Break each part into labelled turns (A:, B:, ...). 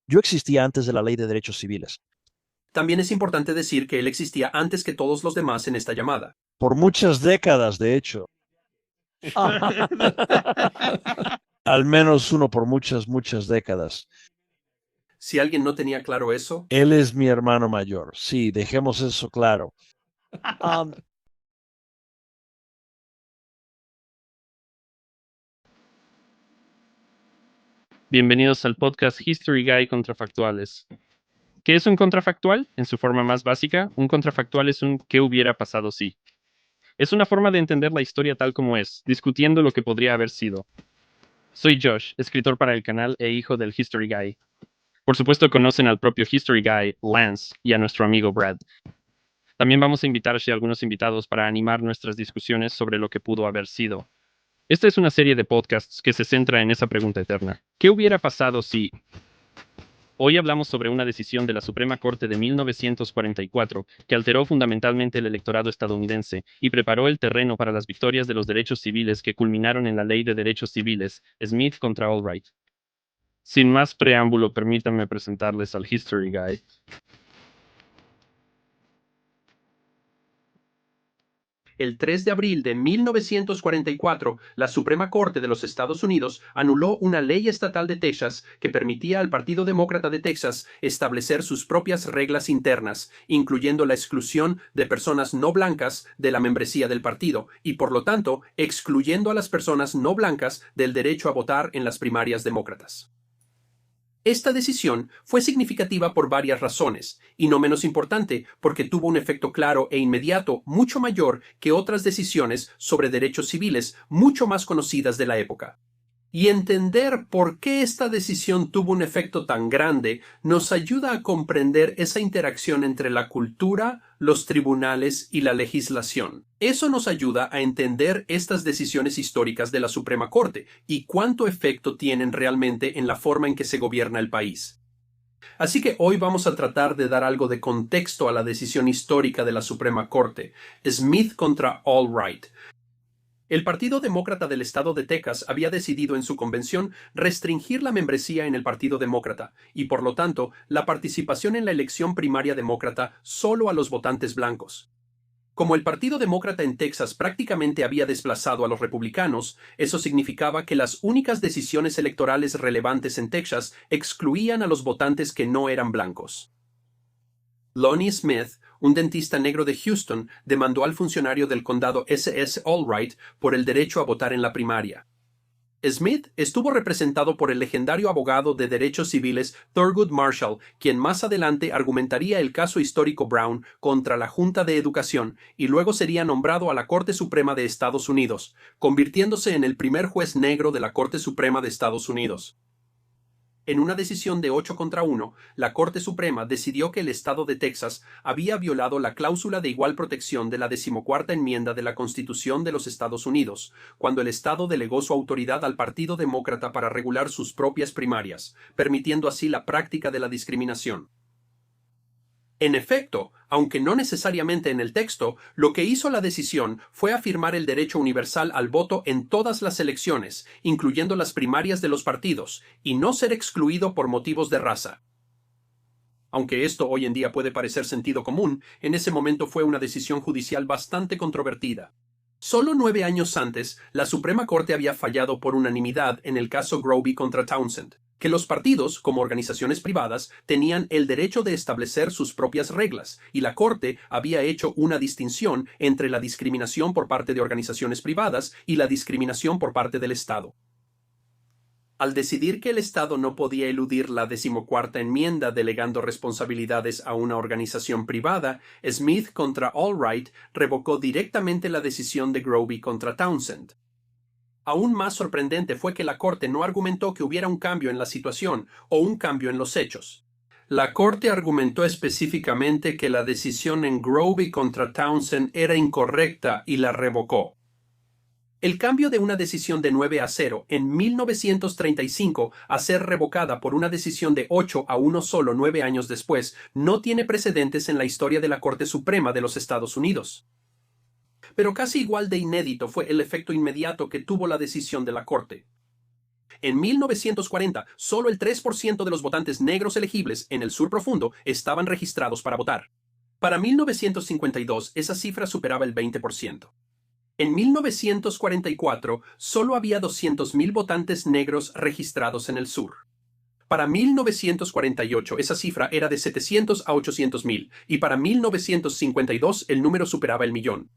A: Yo existía antes de la Ley de Derechos Civiles.
B: También es importante decir que él existía antes que todos los demás en esta llamada.
A: Por muchas décadas, de hecho. Al menos uno por muchas décadas.
B: Si alguien no tenía claro eso,
A: Él es mi hermano mayor. Sí, dejemos eso claro. Um,
C: Bienvenidos al podcast History Guy Contrafactuales. ¿Qué es un contrafactual? En su forma más básica, un contrafactual es un ¿qué hubiera pasado si? Es una forma de entender la historia tal como es, discutiendo lo que podría haber sido. Soy Josh, escritor para el canal e hijo del History Guy. Por supuesto conocen al propio History Guy, Lance, y a nuestro amigo Brad. También vamos a invitar a algunos invitados para animar nuestras discusiones sobre lo que pudo haber sido. Esta es una serie de podcasts que se centra en esa pregunta eterna. ¿Qué hubiera pasado si? Hoy hablamos sobre una decisión de la Suprema Corte de 1944 que alteró fundamentalmente el electorado estadounidense y preparó el terreno para las victorias de los derechos civiles que culminaron en la Ley de Derechos Civiles, Smith contra Albright. Sin más preámbulo, permítanme presentarles al History Guy.
B: el 3 de abril de 1944, la Suprema Corte de los Estados Unidos anuló una ley estatal de Texas que permitía al Partido Demócrata de Texas establecer sus propias reglas internas, incluyendo la exclusión de personas no blancas de la membresía del partido y, por lo tanto, excluyendo a las personas no blancas del derecho a votar en las primarias demócratas. Esta decisión fue significativa por varias razones, y no menos importante porque tuvo un efecto claro e inmediato mucho mayor que otras decisiones sobre derechos civiles mucho más conocidas de la época. Y entender por qué esta decisión tuvo un efecto tan grande nos ayuda a comprender esa interacción entre la cultura, los tribunales y la legislación. Eso nos ayuda a entender estas decisiones históricas de la Suprema Corte y cuánto efecto tienen realmente en la forma en que se gobierna el país. Así que hoy vamos a tratar de dar algo de contexto a la decisión histórica de la Suprema Corte, Smith contra Albright. El Partido Demócrata del Estado de Texas había decidido en su convención restringir la membresía en el Partido Demócrata y, por lo tanto, la participación en la elección primaria demócrata solo a los votantes blancos. Como el Partido Demócrata en Texas prácticamente había desplazado a los republicanos, eso significaba que las únicas decisiones electorales relevantes en Texas excluían a los votantes que no eran blancos. Lonnie Smith, un dentista negro de Houston, demandó al funcionario del condado S.S. Albright por el derecho a votar en la primaria. Smith estuvo representado por el legendario abogado de derechos civiles Thurgood Marshall, quien más adelante argumentaría el caso histórico Brown contra la Junta de Educación y luego sería nombrado a la Corte Suprema de Estados Unidos, convirtiéndose en el primer juez negro de la Corte Suprema de Estados Unidos. En una decisión de 8 contra 1, la Corte Suprema decidió que el Estado de Texas había violado la cláusula de igual protección de la 14ª enmienda de la Constitución de los Estados Unidos, cuando el Estado delegó su autoridad al Partido Demócrata para regular sus propias primarias, permitiendo así la práctica de la discriminación. En efecto, aunque no necesariamente en el texto, lo que hizo la decisión fue afirmar el derecho universal al voto en todas las elecciones, incluyendo las primarias de los partidos, y no ser excluido por motivos de raza. Aunque esto hoy en día puede parecer sentido común, en ese momento fue una decisión judicial bastante controvertida. Solo 9 años antes, la Suprema Corte había fallado por unanimidad en el caso Groby contra Townsend, que los partidos, como organizaciones privadas, tenían el derecho de establecer sus propias reglas, y la Corte había hecho una distinción entre la discriminación por parte de organizaciones privadas y la discriminación por parte del Estado. Al decidir que el Estado no podía eludir la 14ª enmienda delegando responsabilidades a una organización privada, Smith contra Albright revocó directamente la decisión de Groby contra Townsend. Aún más sorprendente fue que la Corte no argumentó que hubiera un cambio en la situación o un cambio en los hechos. La Corte argumentó específicamente que la decisión en Groby contra Townsend era incorrecta y la revocó. El cambio de una decisión de 9-0 en 1935 a ser revocada por una decisión de 8-1 solo 9 años después no tiene precedentes en la historia de la Corte Suprema de los Estados Unidos. Pero casi igual de inédito fue el efecto inmediato que tuvo la decisión de la Corte. En 1940, solo el 3% de los votantes negros elegibles en el sur profundo estaban registrados para votar. Para 1952, esa cifra superaba el 20%. En 1944, solo había 200,000 votantes negros registrados en el sur. Para 1948, esa cifra era de 700 a 800,000, y para 1952 el número superaba el millón.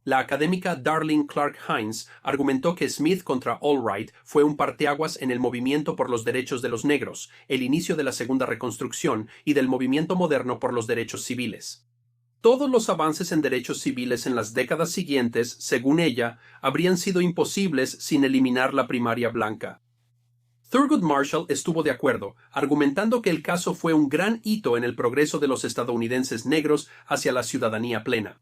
B: La académica Darlene Clark Hines argumentó que Smith contra Albright fue un parteaguas en el movimiento por los derechos de los negros, el inicio de la Segunda Reconstrucción y del movimiento moderno por los derechos civiles. Todos los avances en derechos civiles en las décadas siguientes, según ella, habrían sido imposibles sin eliminar la primaria blanca. Thurgood Marshall estuvo de acuerdo, argumentando que el caso fue un gran hito en el progreso de los estadounidenses negros hacia la ciudadanía plena.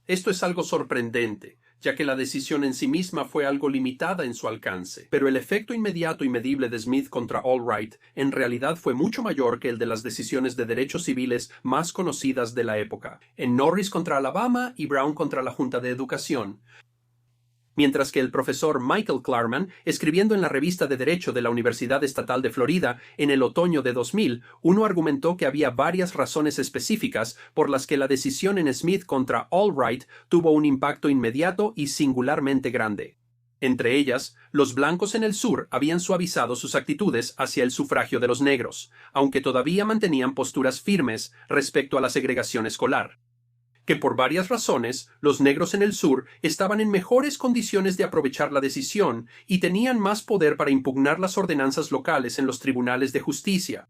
B: Esto es algo sorprendente, ya que la decisión en sí misma fue algo limitada en su alcance, pero el efecto inmediato y medible de Smith contra Albright en realidad fue mucho mayor que el de las decisiones de derechos civiles más conocidas de la época, en Norris contra Alabama y Brown contra la Junta de Educación. Mientras que el profesor Michael Klarman, escribiendo en la revista de Derecho de la Universidad Estatal de Florida en el otoño de 2000, uno argumentó que había varias razones específicas por las que la decisión en Smith contra Albright tuvo un impacto inmediato y singularmente grande. Entre ellas, los blancos en el sur habían suavizado sus actitudes hacia el sufragio de los negros, aunque todavía mantenían posturas firmes respecto a la segregación escolar. Que por varias razones, los negros en el sur estaban en mejores condiciones de aprovechar la decisión y tenían más poder para impugnar las ordenanzas locales en los tribunales de justicia.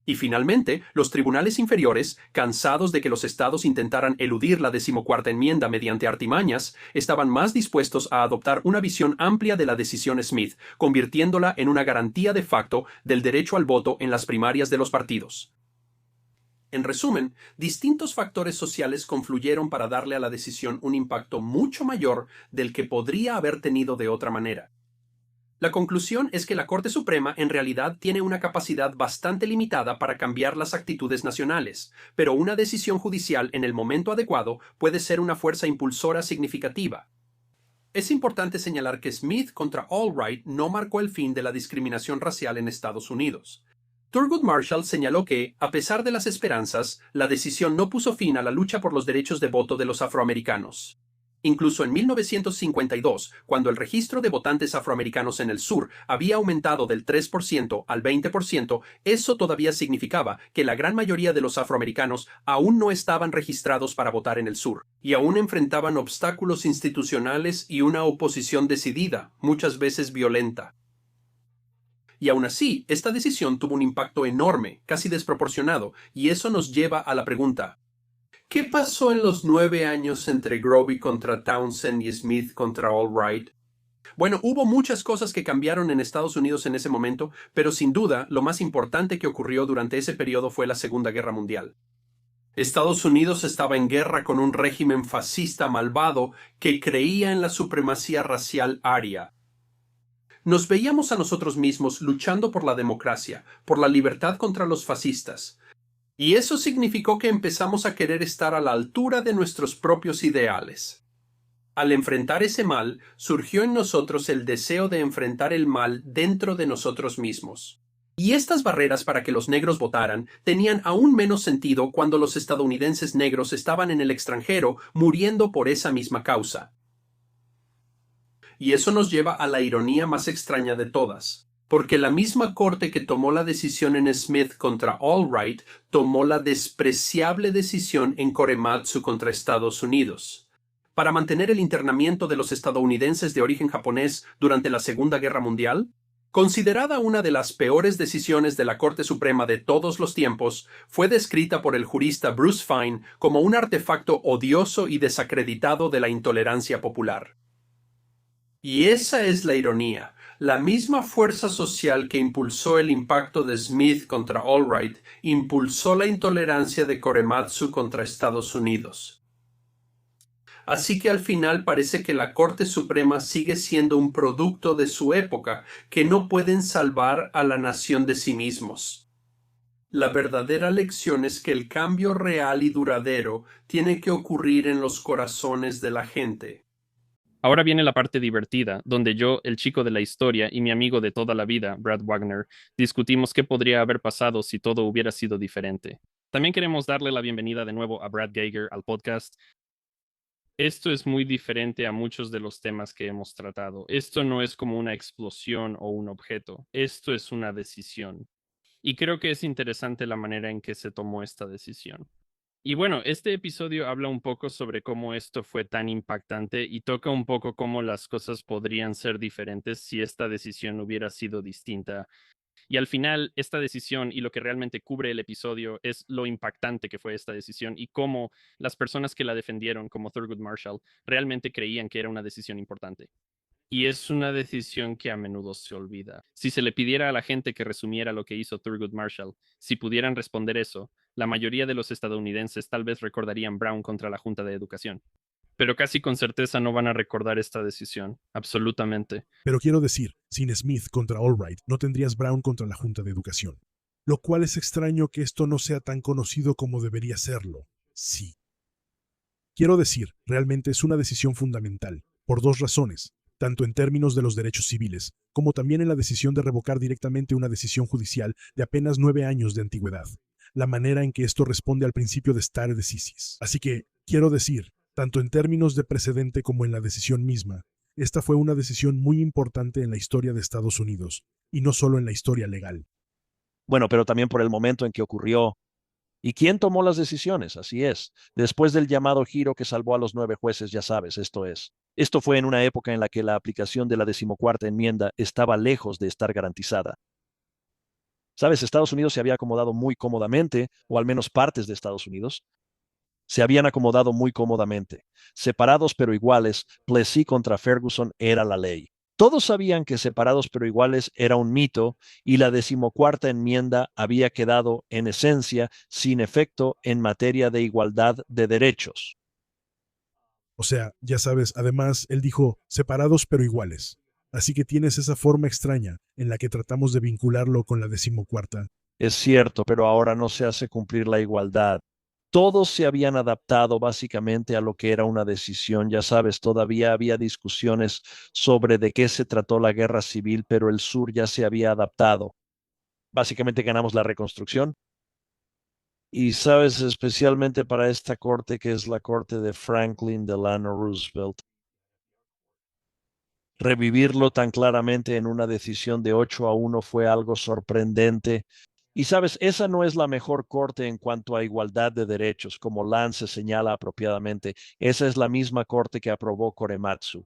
B: Y finalmente, los tribunales inferiores, cansados de que los estados intentaran eludir la 14ª enmienda mediante artimañas, estaban más dispuestos a adoptar una visión amplia de la decisión Smith, convirtiéndola en una garantía de facto del derecho al voto en las primarias de los partidos. En resumen, distintos factores sociales confluyeron para darle a la decisión un impacto mucho mayor del que podría haber tenido de otra manera. La conclusión es que la Corte Suprema en realidad tiene una capacidad bastante limitada para cambiar las actitudes nacionales, pero una decisión judicial en el momento adecuado puede ser una fuerza impulsora significativa. Es importante señalar que Smith contra Albright no marcó el fin de la discriminación racial en Estados Unidos. Thurgood Marshall señaló que, a pesar de las esperanzas, la decisión no puso fin a la lucha por los derechos de voto de los afroamericanos. Incluso en 1952, cuando el registro de votantes afroamericanos en el sur había aumentado del 3% al 20%, eso todavía significaba que la gran mayoría de los afroamericanos aún no estaban registrados para votar en el sur, y aún enfrentaban obstáculos institucionales y una oposición decidida, muchas veces violenta. Y aún así, esta decisión tuvo un impacto enorme, casi desproporcionado, y eso nos lleva a la pregunta: ¿qué pasó en los 9 años entre Grovey contra Townsend y Smith contra Albright? Bueno, hubo muchas cosas que cambiaron en Estados Unidos en ese momento, pero sin duda, lo más importante que ocurrió durante ese periodo fue la Segunda Guerra Mundial. Estados Unidos estaba en guerra con un régimen fascista malvado que creía en la supremacía racial aria. Nos veíamos a nosotros mismos luchando por la democracia, por la libertad contra los fascistas. Y eso significó que empezamos a querer estar a la altura de nuestros propios ideales. Al enfrentar ese mal, surgió en nosotros el deseo de enfrentar el mal dentro de nosotros mismos. Y estas barreras para que los negros votaran tenían aún menos sentido cuando los estadounidenses negros estaban en el extranjero muriendo por esa misma causa. Y eso nos lleva a la ironía más extraña de todas, porque la misma corte que tomó la decisión en Smith contra Albright tomó la despreciable decisión en Korematsu contra Estados Unidos. Para mantener el internamiento de los estadounidenses de origen japonés durante la Segunda Guerra Mundial, considerada una de las peores decisiones de la Corte Suprema de todos los tiempos, fue descrita por el jurista Bruce Fein como un artefacto odioso y desacreditado de la intolerancia popular. Y esa es la ironía. La misma fuerza social que impulsó el impacto de Smith contra Albright impulsó la intolerancia de Korematsu contra Estados Unidos. Así que al final parece que la Corte Suprema sigue siendo un producto de su época que no pueden salvar a la nación de sí mismos. La verdadera lección es que el cambio real y duradero tiene que ocurrir en los corazones de la gente.
C: Ahora viene la parte divertida, donde yo, el chico de la historia, y mi amigo de toda la vida, Brad Wagner, discutimos qué podría haber pasado si todo hubiera sido diferente. También queremos darle la bienvenida de nuevo a Brad Geiger al podcast. Esto es muy diferente a muchos de los temas que hemos tratado. Esto no es como una explosión o un objeto. Esto es una decisión. Y creo que es interesante la manera en que se tomó esta decisión. Y bueno, este episodio habla un poco sobre cómo esto fue tan impactante y toca un poco cómo las cosas podrían ser diferentes si esta decisión hubiera sido distinta. Y al final, esta decisión y lo que realmente cubre el episodio es lo impactante que fue esta decisión y cómo las personas que la defendieron, como Thurgood Marshall, realmente creían que era una decisión importante. Y es una decisión que a menudo se olvida. Si se le pidiera a la gente que resumiera lo que hizo Thurgood Marshall, si pudieran responder eso, la mayoría de los estadounidenses tal vez recordarían Brown contra la Junta de Educación. Pero casi con certeza no van a recordar esta decisión. Absolutamente.
D: Pero quiero decir, sin Smith contra Albright, no tendrías Brown contra la Junta de Educación. Lo cual es extraño que esto no sea tan conocido como debería serlo. Sí. Quiero decir, realmente es una decisión fundamental, por dos razones, tanto en términos de los derechos civiles, como también en la decisión de revocar directamente una decisión judicial de apenas 9 años de antigüedad, la manera en que esto responde al principio de stare decisis. Así que, quiero decir, tanto en términos de precedente como en la decisión misma, esta fue una decisión muy importante en la historia de Estados Unidos, y no solo en la historia legal.
A: Bueno, pero también por el momento en que ocurrió. ¿Y quién tomó las decisiones? Así es. Después del llamado giro que salvó a los 9 jueces, ya sabes, esto es. Esto fue en una época en la que la aplicación de la 14ª enmienda estaba lejos de estar garantizada. Sabes, Estados Unidos se había acomodado muy cómodamente, o al menos partes de Estados Unidos, se habían acomodado muy cómodamente. Separados pero iguales, Plessy contra Ferguson era la ley. Todos sabían que separados pero iguales era un mito y la 14ª enmienda había quedado, en esencia, sin efecto en materia de igualdad de derechos.
D: O sea, ya sabes, además, él dijo, separados pero iguales. Así que tienes esa forma extraña en la que tratamos de vincularlo con la 14ª.
A: Es cierto, pero ahora no se hace cumplir la igualdad. Todos se habían adaptado básicamente a lo que era una decisión. Ya sabes, todavía había discusiones sobre de qué se trató la guerra civil, pero el sur ya se había adaptado. Básicamente ganamos la reconstrucción. Y sabes, especialmente para esta corte, que es la corte de Franklin Delano Roosevelt, revivirlo tan claramente en una decisión de 8-1 fue algo sorprendente. Y sabes, esa no es la mejor corte en cuanto a igualdad de derechos, como Lance señala apropiadamente. Esa es la misma corte que aprobó Korematsu.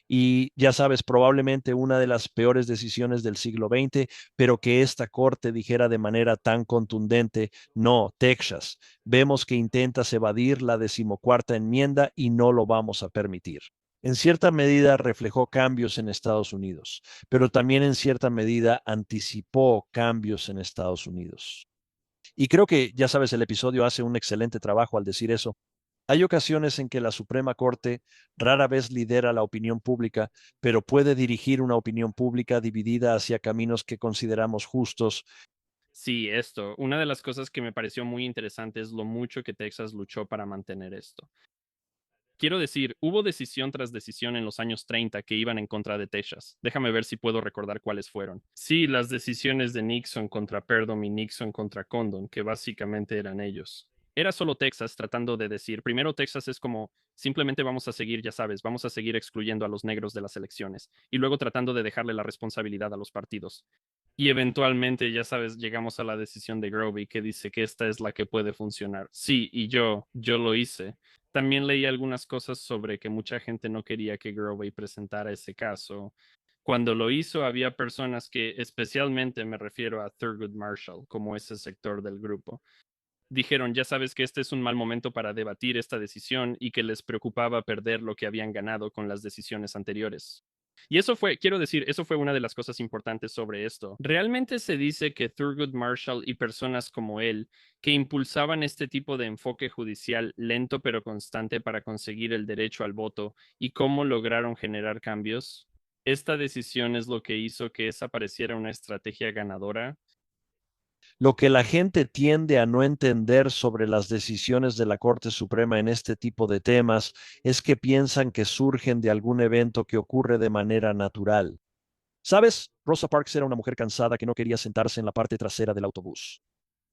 A: Y ya sabes, probablemente una de las peores decisiones del siglo XX, pero que esta corte dijera de manera tan contundente, no, Texas, vemos que intentas evadir la 14ª enmienda y no lo vamos a permitir. En cierta medida reflejó cambios en Estados Unidos, pero también en cierta medida anticipó cambios en Estados Unidos. Y creo que, ya sabes, el episodio hace un excelente trabajo al decir eso. Hay ocasiones en que la Suprema Corte rara vez lidera la opinión pública, pero puede dirigir una opinión pública dividida hacia caminos que consideramos justos.
C: Sí, esto. Una de las cosas que me pareció muy interesante es lo mucho que Texas luchó para mantener esto. Quiero decir, hubo decisión tras decisión en los años 30 que iban en contra de Texas. Déjame ver si puedo recordar cuáles fueron. Sí, las decisiones de Nixon contra Perdom y Nixon contra Condon, que básicamente eran ellos. Era solo Texas tratando de decir, primero Texas es como, simplemente vamos a seguir, ya sabes, vamos a seguir excluyendo a los negros de las elecciones, y luego tratando de dejarle la responsabilidad a los partidos. Y eventualmente, ya sabes, llegamos a la decisión de Grovey que dice que esta es la que puede funcionar. Sí, y yo lo hice. También leí algunas cosas sobre que mucha gente no quería que Grovey presentara ese caso. Cuando lo hizo, había personas que, especialmente me refiero a Thurgood Marshall, como ese sector del grupo, dijeron, ya sabes que este es un mal momento para debatir esta decisión y que les preocupaba perder lo que habían ganado con las decisiones anteriores. Y eso fue, quiero decir, eso fue una de las cosas importantes sobre esto. Realmente se dice que Thurgood Marshall y personas como él, que impulsaban este tipo de enfoque judicial lento pero constante para conseguir el derecho al voto y cómo lograron generar cambios. Esta decisión es lo que hizo que esa pareciera una estrategia ganadora.
A: Lo que la gente tiende a no entender sobre las decisiones de la Corte Suprema en este tipo de temas es que piensan que surgen de algún evento que ocurre de manera natural. ¿Sabes? Rosa Parks era una mujer cansada que no quería sentarse en la parte trasera del autobús.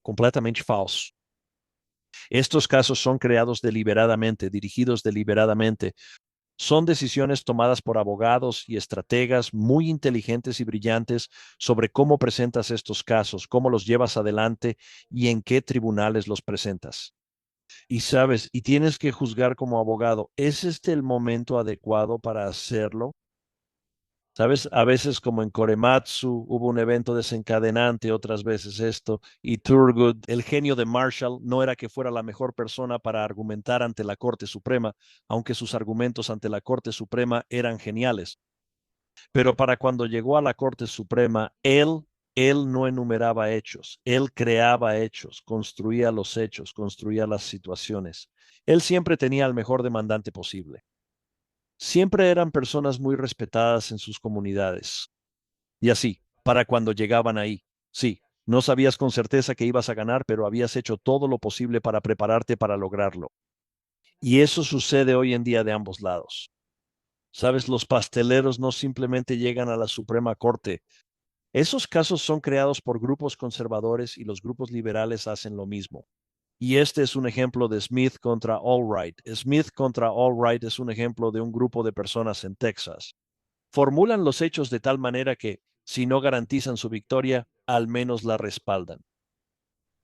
A: Completamente falso. Estos casos son creados deliberadamente, dirigidos deliberadamente. Son decisiones tomadas por abogados y estrategas muy inteligentes y brillantes sobre cómo presentas estos casos, cómo los llevas adelante y en qué tribunales los presentas. Y sabes, y tienes que juzgar como abogado, ¿es este el momento adecuado para hacerlo? ¿Sabes? A veces como en Korematsu hubo un evento desencadenante, otras veces esto, y Thurgood, el genio de Marshall, no era que fuera la mejor persona para argumentar ante la Corte Suprema, aunque sus argumentos ante la Corte Suprema eran geniales. Pero para cuando llegó a la Corte Suprema, él no enumeraba hechos, él creaba hechos, construía los hechos, construía las situaciones. Él siempre tenía al mejor demandante posible. Siempre eran personas muy respetadas en sus comunidades. Y así, para cuando llegaban ahí, sí, no sabías con certeza que ibas a ganar, pero habías hecho todo lo posible para prepararte para lograrlo. Y eso sucede hoy en día de ambos lados. Sabes, los pasteleros no simplemente llegan a la Suprema Corte. Esos casos son creados por grupos conservadores y los grupos liberales hacen lo mismo. Y este es un ejemplo de Smith contra Albright. Smith contra Albright es un ejemplo de un grupo de personas en Texas. Formulan los hechos de tal manera que, si no garantizan su victoria, al menos la respaldan.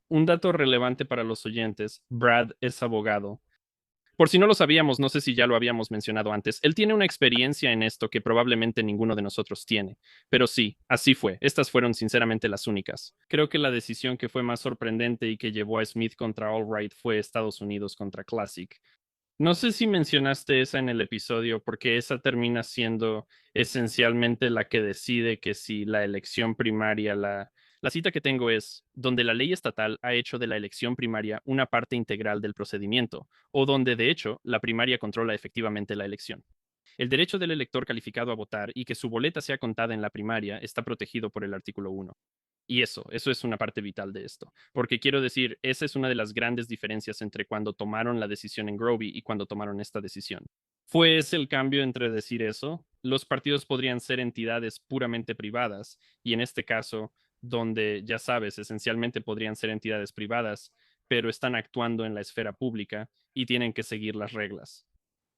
C: Un dato relevante para los oyentes, Brad es abogado. Por si no lo sabíamos, no sé si ya lo habíamos mencionado antes, él tiene una experiencia en esto que probablemente ninguno de nosotros tiene. Pero sí, así fue. Estas fueron sinceramente las únicas. Creo que la decisión que fue más sorprendente y que llevó a Smith contra Albright fue Estados Unidos contra Classic. No sé si mencionaste esa en el episodio, porque esa termina siendo esencialmente la que decide que si la elección primaria, la cita que tengo es donde la ley estatal ha hecho de la elección primaria una parte integral del procedimiento, o donde de hecho la primaria controla efectivamente la elección. El derecho del elector calificado a votar y que su boleta sea contada en la primaria está protegido por el artículo 1. Y eso es una parte vital de esto, porque quiero decir, esa es una de las grandes diferencias entre cuando tomaron la decisión en Grovey y cuando tomaron esta decisión. ¿Fue ese el cambio entre decir eso? Los partidos podrían ser entidades puramente privadas, y en este caso, donde, ya sabes, esencialmente podrían ser entidades privadas, pero están actuando en la esfera pública y tienen que seguir las reglas.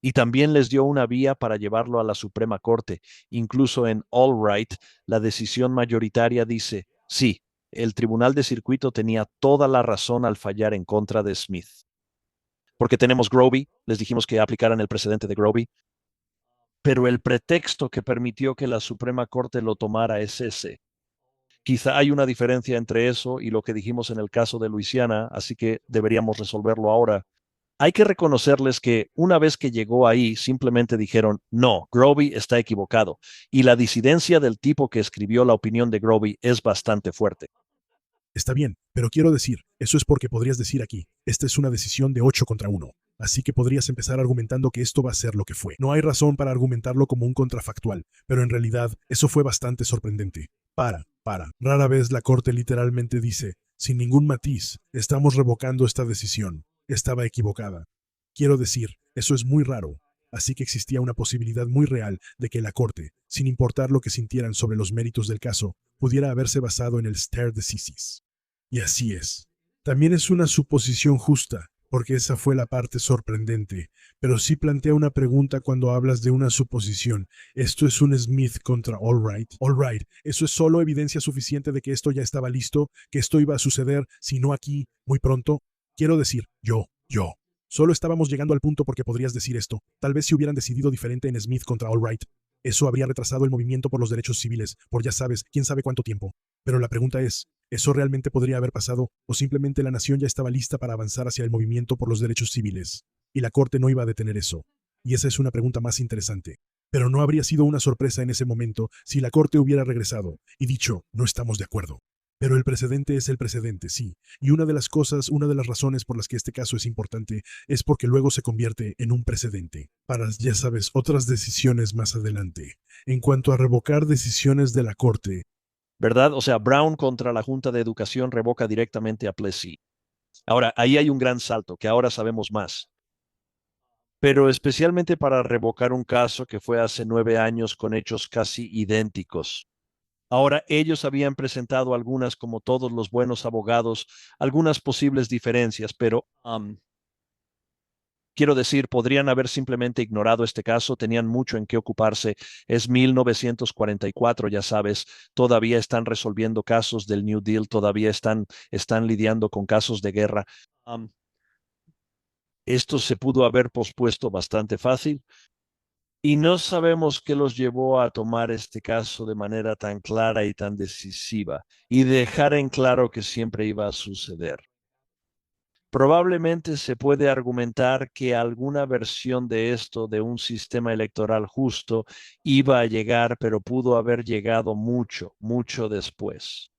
A: Y también les dio una vía para llevarlo a la Suprema Corte. Incluso en Albright, la decisión mayoritaria dice, sí, el Tribunal de Circuito tenía toda la razón al fallar en contra de Smith. Porque tenemos Grovey, les dijimos que aplicaran el precedente de Grovey, pero el pretexto que permitió que la Suprema Corte lo tomara es ese. Quizá hay una diferencia entre eso y lo que dijimos en el caso de Luisiana, así que deberíamos resolverlo ahora. Hay que reconocerles que una vez que llegó ahí, simplemente dijeron, no, Grovey está equivocado. Y la disidencia del tipo que escribió la opinión de Grovey es bastante fuerte.
D: Está bien, pero quiero decir, eso es porque podrías decir aquí, esta es una decisión de 8 contra 1. Así que podrías empezar argumentando que esto va a ser lo que fue. No hay razón para argumentarlo como un contrafactual, pero en realidad eso fue bastante sorprendente. Rara vez la corte literalmente dice, sin ningún matiz, estamos revocando esta decisión. Estaba equivocada. Quiero decir, eso es muy raro. Así que existía una posibilidad muy real de que la corte, sin importar lo que sintieran sobre los méritos del caso, pudiera haberse basado en el stare decisis. Y así es. También es una suposición justa, porque esa fue la parte sorprendente, pero sí plantea una pregunta cuando hablas de una suposición. ¿Esto es un Smith contra Albright? Albright, ¿eso es solo evidencia suficiente de que esto ya estaba listo, que esto iba a suceder, si no aquí, muy pronto? Quiero decir, yo. Solo estábamos llegando al punto porque podrías decir esto. Tal vez si hubieran decidido diferente en Smith contra Albright, eso habría retrasado el movimiento por los derechos civiles, por ya sabes, quién sabe cuánto tiempo. Pero la pregunta es, ¿eso realmente podría haber pasado o simplemente la nación ya estaba lista para avanzar hacia el movimiento por los derechos civiles? Y la corte no iba a detener eso. Y esa es una pregunta más interesante. Pero no habría sido una sorpresa en ese momento si la corte hubiera regresado y dicho, no estamos de acuerdo. Pero el precedente es el precedente, sí. Y una de las razones por las que este caso es importante es porque luego se convierte en un precedente para, ya sabes, otras decisiones más adelante. En cuanto a revocar decisiones de la Corte,
A: ¿verdad? O sea, Brown contra la Junta de Educación revoca directamente a Plessy. Ahora, ahí hay un gran salto, que ahora sabemos más. Pero especialmente para revocar un caso que fue hace 9 años con hechos casi idénticos. Ahora, ellos habían presentado algunas, como todos los buenos abogados, algunas posibles diferencias, pero quiero decir, podrían haber simplemente ignorado este caso, tenían mucho en qué ocuparse. Es 1944, ya sabes, todavía están resolviendo casos del New Deal, todavía están lidiando con casos de guerra. Esto se pudo haber pospuesto bastante fácil y no sabemos qué los llevó a tomar este caso de manera tan clara y tan decisiva y dejar en claro que siempre iba a suceder. Probablemente se puede argumentar que alguna versión de esto, de un sistema electoral justo, iba a llegar, pero pudo haber llegado mucho, mucho después.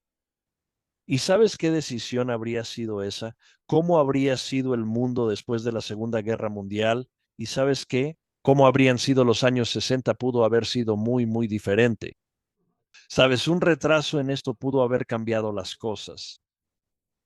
A: ¿Y sabes qué decisión habría sido esa? ¿Cómo habría sido el mundo después de la Segunda Guerra Mundial? ¿Y sabes qué? ¿Cómo habrían sido los años 60? Pudo haber sido muy, muy diferente. Sabes, un retraso en esto pudo haber cambiado las cosas.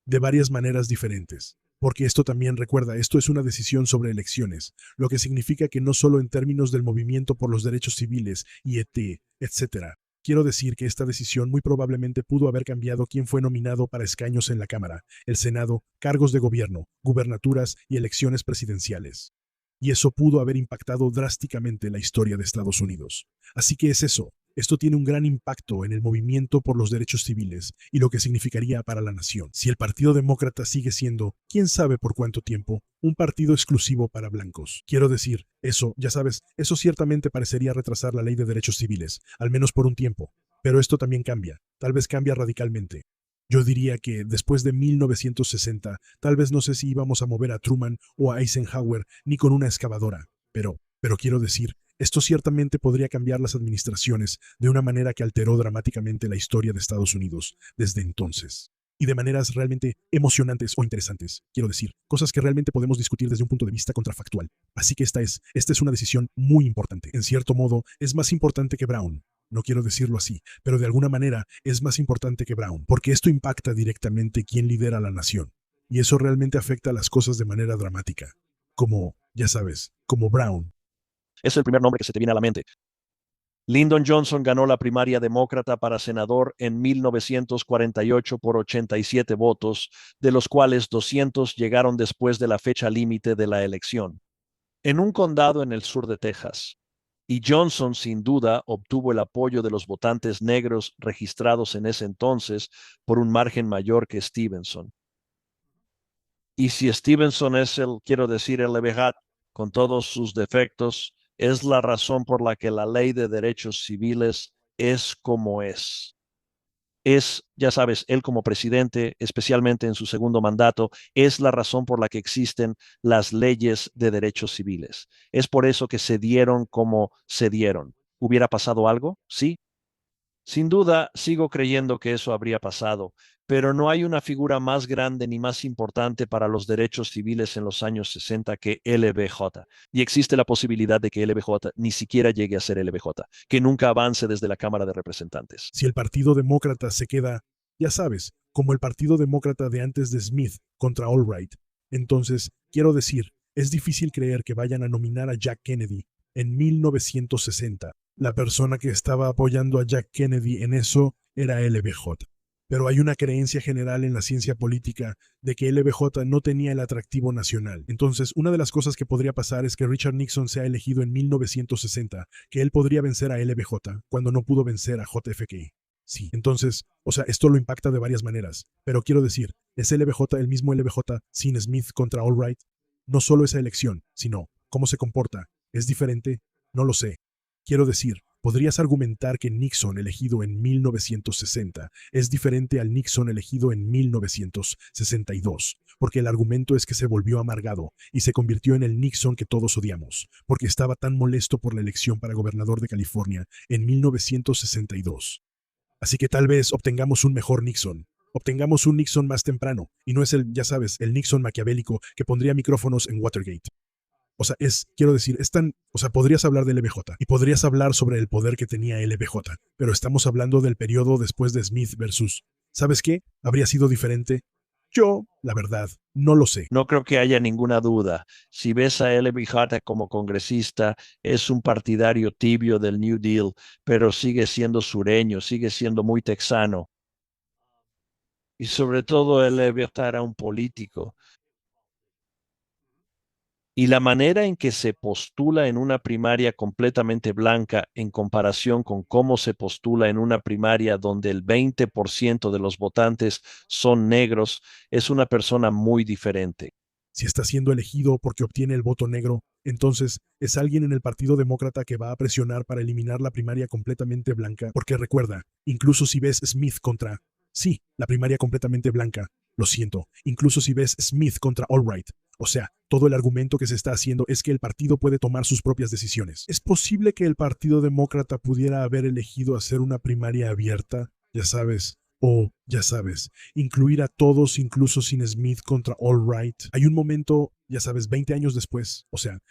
D: De varias maneras diferentes. Porque esto también recuerda, esto es una decisión sobre elecciones, lo que significa que no solo en términos del movimiento por los derechos civiles, y etc. Quiero decir que esta decisión muy probablemente pudo haber cambiado quién fue nominado para escaños en la Cámara, el Senado, cargos de gobierno, gubernaturas y elecciones presidenciales. Y eso pudo haber impactado drásticamente la historia de Estados Unidos. Así que es eso. Esto tiene un gran impacto en el movimiento por los derechos civiles y lo que significaría para la nación. Si el Partido Demócrata sigue siendo, quién sabe por cuánto tiempo, un partido exclusivo para blancos. Quiero decir, eso, ya sabes, eso ciertamente parecería retrasar la ley de derechos civiles, al menos por un tiempo. Pero esto también cambia, tal vez cambia radicalmente. Yo diría que después de 1960, tal vez no sé si íbamos a mover a Truman o a Eisenhower ni con una excavadora, pero quiero decir, esto ciertamente podría cambiar las administraciones de una manera que alteró dramáticamente la historia de Estados Unidos desde entonces. Y de maneras realmente emocionantes o interesantes, quiero decir, cosas que realmente podemos discutir desde un punto de vista contrafactual. Así que esta es una decisión muy importante. En cierto modo, es más importante que Brown. No quiero decirlo así, pero de alguna manera es más importante que Brown, porque esto impacta directamente quién lidera la nación. Y eso realmente afecta a las cosas de manera dramática. Como, ya sabes, como Brown.
A: Es el primer nombre que se te viene a la mente. Lyndon Johnson ganó la primaria demócrata para senador en 1948 por 87 votos, de los cuales 200 llegaron después de la fecha límite de la elección, en un condado en el sur de Texas. Y Johnson, sin duda, obtuvo el apoyo de los votantes negros registrados en ese entonces por un margen mayor que Stevenson. Y si Stevenson es quiero decir, el Levehat, con todos sus defectos, es la razón por la que la ley de derechos civiles es como es. Ya sabes, él como presidente, especialmente en su segundo mandato, es la razón por la que existen las leyes de derechos civiles. Es por eso que se dieron como se dieron. ¿Hubiera pasado algo? Sí. Sin duda, sigo creyendo que eso habría pasado, pero no hay una figura más grande ni más importante para los derechos civiles en los años 60 que LBJ. Y existe la posibilidad de que LBJ ni siquiera llegue a ser LBJ, que nunca avance desde la Cámara de Representantes.
D: Si el Partido Demócrata se queda, ya sabes, como el Partido Demócrata de antes de Smith contra Albright, entonces, quiero decir, es difícil creer que vayan a nominar a Jack Kennedy en 1960. La persona que estaba apoyando a Jack Kennedy en eso era LBJ. Pero hay una creencia general en la ciencia política de que LBJ no tenía el atractivo nacional. Entonces, una de las cosas que podría pasar es que Richard Nixon sea elegido en 1960, que él podría vencer a LBJ cuando no pudo vencer a JFK. Sí, entonces, esto lo impacta de varias maneras. Pero quiero decir, ¿es LBJ el mismo LBJ sin Smith contra Albright? No solo esa elección, sino cómo se comporta. ¿Es diferente? No lo sé. Quiero decir, podrías argumentar que Nixon elegido en 1960 es diferente al Nixon elegido en 1962, porque el argumento es que se volvió amargado y se convirtió en el Nixon que todos odiamos, porque estaba tan molesto por la elección para gobernador de California en 1962. Así que tal vez obtengamos un mejor Nixon. Obtengamos un Nixon más temprano, y no es ya sabes, el Nixon maquiavélico que pondría micrófonos en Watergate. quiero decir, podrías hablar de LBJ y podrías hablar sobre el poder que tenía LBJ, pero estamos hablando del periodo después de Smith versus, ¿sabes qué? ¿Habría sido diferente? Yo, la verdad, no lo sé.
A: No creo que haya ninguna duda. Si ves a LBJ como congresista, es un partidario tibio del New Deal, pero sigue siendo sureño, sigue siendo muy texano. Y sobre todo LBJ era un político. Y la manera en que se postula en una primaria completamente blanca en comparación con cómo se postula en una primaria donde el 20% de los votantes son negros, es una persona muy diferente.
D: Si está siendo elegido porque obtiene el voto negro, entonces es alguien en el Partido Demócrata que va a presionar para eliminar la primaria completamente blanca, porque recuerda, incluso si ves Smith contra, sí, la primaria completamente blanca, lo siento, incluso si ves Smith contra Albright, o sea, todo el argumento que se está haciendo es que el partido puede tomar sus propias decisiones. ¿Es posible que el Partido Demócrata pudiera haber elegido hacer una primaria abierta? Ya sabes, incluir a todos incluso sin Smith contra Albright. Hay un momento, 20 años después,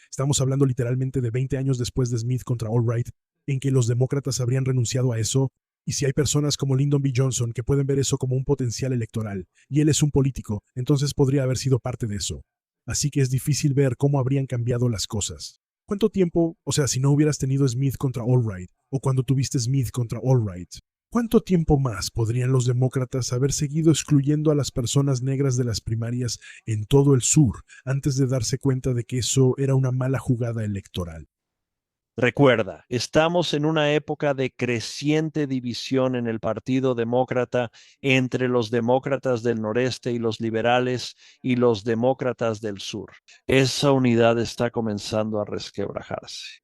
D: estamos hablando literalmente de 20 años después de Smith contra Albright, en que los demócratas habrían renunciado a eso, y si hay personas como Lyndon B. Johnson que pueden ver eso como un potencial electoral, y él es un político, entonces podría haber sido parte de eso. Así que es difícil ver cómo habrían cambiado las cosas. ¿Cuánto tiempo, si no hubieras tenido Smith contra Albright, o cuando tuviste Smith contra Albright, ¿cuánto tiempo más podrían los demócratas haber seguido excluyendo a las personas negras de las primarias en todo el sur antes de darse cuenta de que eso era una mala jugada electoral?
A: Recuerda, estamos en una época de creciente división en el Partido Demócrata entre los demócratas del noreste y los liberales y los demócratas del sur. Esa unidad está comenzando a resquebrajarse.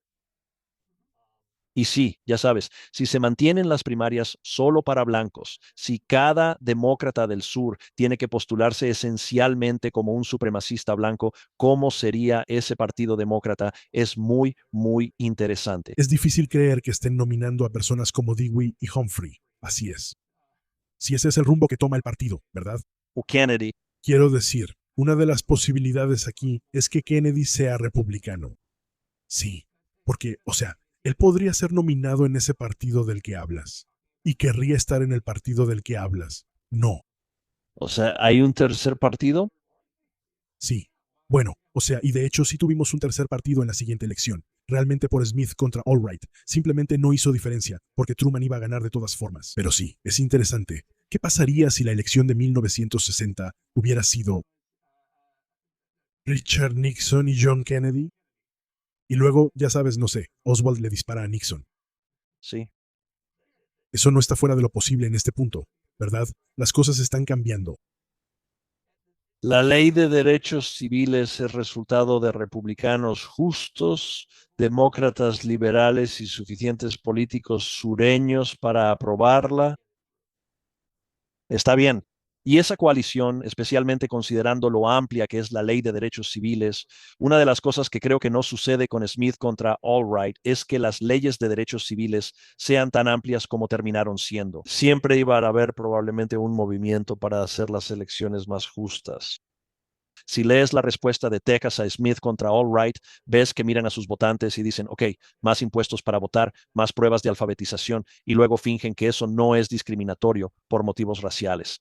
A: Y sí, ya sabes, si se mantienen las primarias solo para blancos, si cada demócrata del sur tiene que postularse esencialmente como un supremacista blanco, ¿cómo sería ese partido demócrata? Es muy, muy interesante.
D: Es difícil creer que estén nominando a personas como Dewey y Humphrey. Así es. Si ese es el rumbo que toma el partido, ¿verdad?
A: O Kennedy.
D: Quiero decir, una de las posibilidades aquí es que Kennedy sea republicano. Sí, porque, él podría ser nominado en ese partido del que hablas. ¿Y querría estar en el partido del que hablas? No.
A: O sea, ¿hay un tercer partido?
D: Sí. Bueno, y de hecho sí tuvimos un tercer partido en la siguiente elección. Realmente por Smith contra Albright. Simplemente no hizo diferencia, porque Truman iba a ganar de todas formas. Pero sí, es interesante. ¿Qué pasaría si la elección de 1960 hubiera sido Richard Nixon y John Kennedy? Y luego, Oswald le dispara a Nixon.
A: Sí.
D: Eso no está fuera de lo posible en este punto, ¿verdad? Las cosas están cambiando.
A: La ley de derechos civiles es resultado de republicanos justos, demócratas liberales y suficientes políticos sureños para aprobarla. Está bien. Y esa coalición, especialmente considerando lo amplia que es la ley de derechos civiles, una de las cosas que creo que no sucede con Smith contra Albright es que las leyes de derechos civiles sean tan amplias como terminaron siendo. Siempre iba a haber probablemente un movimiento para hacer las elecciones más justas. Si lees la respuesta de Texas a Smith contra Albright, ves que miran a sus votantes y dicen, ok, más impuestos para votar, más pruebas de alfabetización, y luego fingen que eso no es discriminatorio por motivos raciales.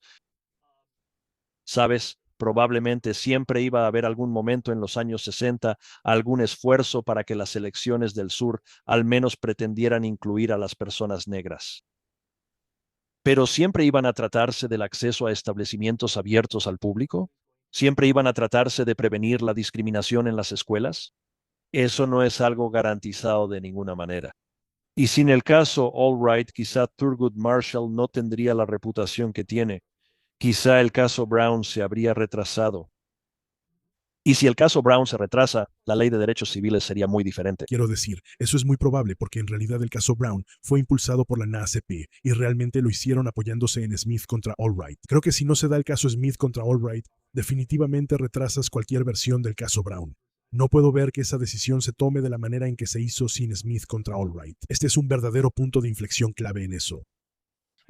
A: Sabes, probablemente siempre iba a haber algún momento en los años 60, algún esfuerzo para que las elecciones del sur al menos pretendieran incluir a las personas negras. Pero siempre iban a tratarse del acceso a establecimientos abiertos al público. ¿Siempre iban a tratarse de prevenir la discriminación en las escuelas? Eso no es algo garantizado de ninguna manera. Y sin el caso Albright, quizá Thurgood Marshall no tendría la reputación que tiene. Quizá el caso Brown se habría retrasado. Y si el caso Brown se retrasa, la ley de derechos civiles sería muy diferente.
D: Quiero decir, eso es muy probable porque en realidad el caso Brown fue impulsado por la NAACP y realmente lo hicieron apoyándose en Smith contra Albright. Creo que si no se da el caso Smith contra Albright, definitivamente retrasas cualquier versión del caso Brown. No puedo ver que esa decisión se tome de la manera en que se hizo sin Smith contra Albright. Este es un verdadero punto de inflexión clave en eso.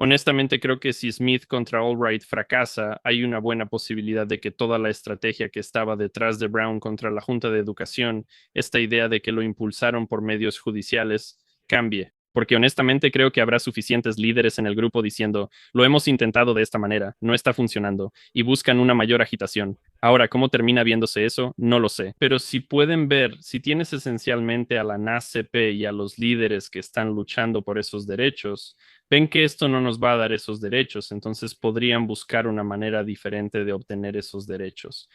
C: Honestamente, creo que si Smith contra Albright fracasa, hay una buena posibilidad de que toda la estrategia que estaba detrás de Brown contra la Junta de Educación, esta idea de que lo impulsaron por medios judiciales, cambie. Porque honestamente creo que habrá suficientes líderes en el grupo diciendo, lo hemos intentado de esta manera, no está funcionando, y buscan una mayor agitación. Ahora, ¿cómo termina viéndose eso? No lo sé. Pero si pueden ver, si tienes esencialmente a la NAACP y a los líderes que están luchando por esos derechos, ven que esto no nos va a dar esos derechos, entonces podrían buscar una manera diferente de obtener esos derechos.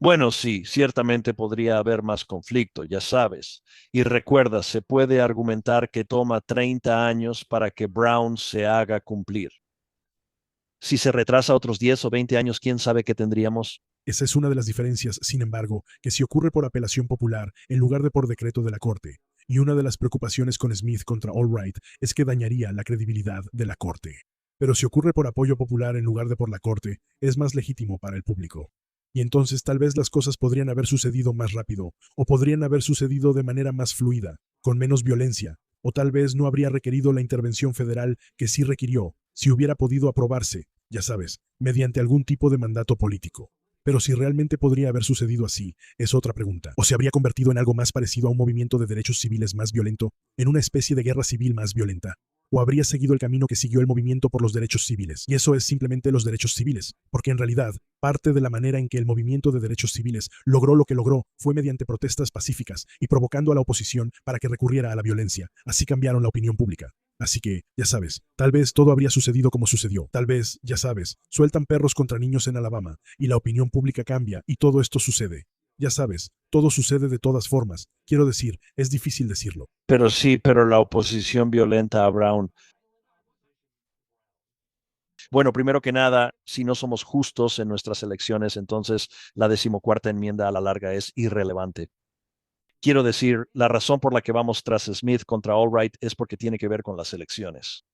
A: Bueno, sí, ciertamente podría haber más conflicto, ya sabes. Y recuerda, se puede argumentar que toma 30 años para que Brown se haga cumplir. Si se retrasa otros 10 o 20 años, ¿quién sabe qué tendríamos?
D: Esa es una de las diferencias, sin embargo, que si ocurre por apelación popular en lugar de por decreto de la Corte, y una de las preocupaciones con Smith contra Albright es que dañaría la credibilidad de la Corte. Pero si ocurre por apoyo popular en lugar de por la Corte, es más legítimo para el público. Y entonces tal vez las cosas podrían haber sucedido más rápido, o podrían haber sucedido de manera más fluida, con menos violencia, o tal vez no habría requerido la intervención federal que sí requirió, si hubiera podido aprobarse, ya sabes, mediante algún tipo de mandato político. Pero si realmente podría haber sucedido así, es otra pregunta. ¿O se habría convertido en algo más parecido a un movimiento de derechos civiles más violento, en una especie de guerra civil más violenta? ¿O habría seguido el camino que siguió el movimiento por los derechos civiles? Y eso es simplemente los derechos civiles, porque en realidad, parte de la manera en que el movimiento de derechos civiles logró lo que logró fue mediante protestas pacíficas y provocando a la oposición para que recurriera a la violencia. Así cambiaron la opinión pública. Así que, ya sabes, tal vez todo habría sucedido como sucedió. Tal vez, ya sabes, sueltan perros contra niños en Alabama y la opinión pública cambia y todo esto sucede. Ya sabes, todo sucede de todas formas. Quiero decir, es difícil decirlo.
A: Pero sí, pero la oposición violenta a Brown. Bueno, primero que nada, si no somos justos en nuestras elecciones, entonces la 14ª enmienda a la larga es irrelevante. Quiero decir, la razón por la que vamos tras Smith contra Albright es porque tiene que ver con las elecciones.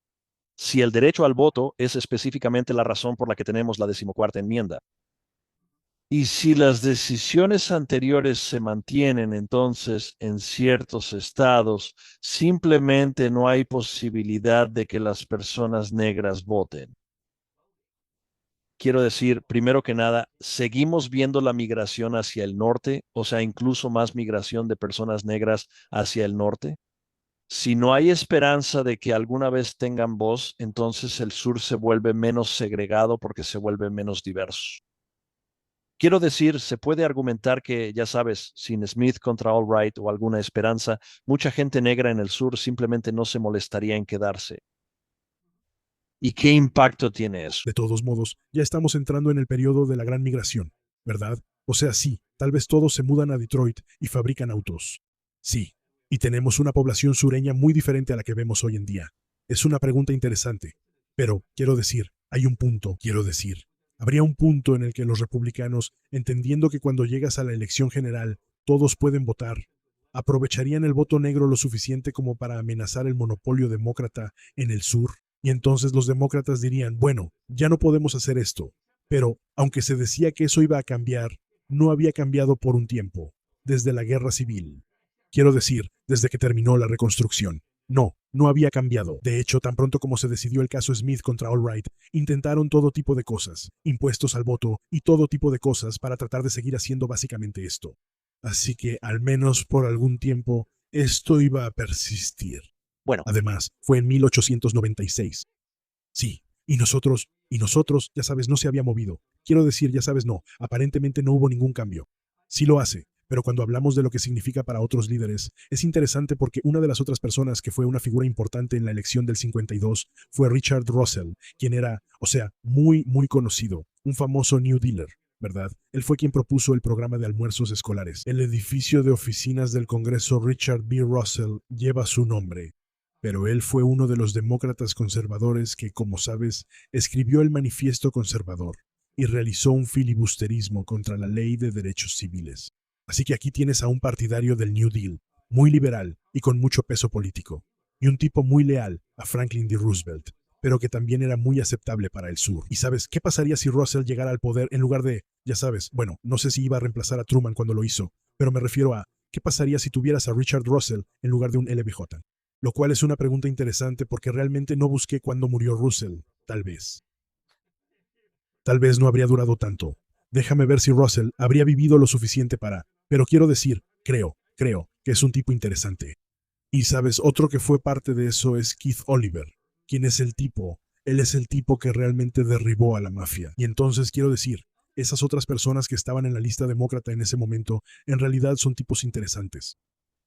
A: Si el derecho al voto es específicamente la razón por la que tenemos la 14ª enmienda. Y si las decisiones anteriores se mantienen, entonces en ciertos estados simplemente no hay posibilidad de que las personas negras voten. Quiero decir, primero que nada, seguimos viendo la migración hacia el norte, o sea, incluso más migración de personas negras hacia el norte. Si no hay esperanza de que alguna vez tengan voz, entonces el sur se vuelve menos segregado porque se vuelve menos diverso. Quiero decir, se puede argumentar que, ya sabes, sin Smith contra Albright o alguna esperanza, mucha gente negra en el sur simplemente no se molestaría en quedarse. ¿Y qué impacto tiene eso?
D: De todos modos, ya estamos entrando en el periodo de la gran migración, ¿verdad? O sea, sí, tal vez todos se mudan a Detroit y fabrican autos. Sí, y tenemos una población sureña muy diferente a la que vemos hoy en día. Es una pregunta interesante. Pero, quiero decir, habría un punto en el que los republicanos, entendiendo que cuando llegas a la elección general, todos pueden votar, aprovecharían el voto negro lo suficiente como para amenazar el monopolio demócrata en el sur. Y entonces los demócratas dirían, bueno, ya no podemos hacer esto. Pero, aunque se decía que eso iba a cambiar, no había cambiado por un tiempo, desde la guerra civil. Quiero decir, desde que terminó la reconstrucción. No había cambiado. De hecho, tan pronto como se decidió el caso Smith contra Albright, intentaron todo tipo de cosas, impuestos al voto y todo tipo de cosas para tratar de seguir haciendo básicamente esto. Así que, al menos por algún tiempo, esto iba a persistir.
A: Bueno,
D: Además, fue en 1896. Sí, y nosotros, ya sabes, no se había movido. Quiero decir, ya sabes, no, aparentemente no hubo ningún cambio. Sí lo hace, pero cuando hablamos de lo que significa para otros líderes, es interesante porque una de las otras personas que fue una figura importante en la elección del 52 fue Richard Russell, quien era, o sea, muy conocido, un famoso New Dealer, ¿verdad? Él fue quien propuso el programa de almuerzos escolares. El edificio de oficinas del Congreso Richard B. Russell lleva su nombre. Pero él fue uno de los demócratas conservadores que, como sabes, escribió el Manifiesto Conservador y realizó un filibusterismo contra la ley de derechos civiles. Así que aquí tienes a un partidario del New Deal, muy liberal y con mucho peso político, y un tipo muy leal a Franklin D. Roosevelt, pero que también era muy aceptable para el sur. ¿Y sabes qué pasaría si Russell llegara al poder en lugar de, ya sabes, bueno, no sé si iba a reemplazar a Truman cuando lo hizo, pero me refiero a, ¿qué pasaría si tuvieras a Richard Russell en lugar de un LBJ? Lo cual es una pregunta interesante porque realmente no busqué cuándo murió Russell, tal vez. Tal vez no habría durado tanto. Déjame ver si Russell habría vivido lo suficiente para... Pero quiero decir, creo que es un tipo interesante. Y sabes, otro que fue parte de eso es Keith Oliver. ¿Quién es el tipo? Él es el tipo que realmente derribó a la mafia. Y entonces quiero decir, esas otras personas que estaban en la lista demócrata en ese momento, en realidad son tipos interesantes.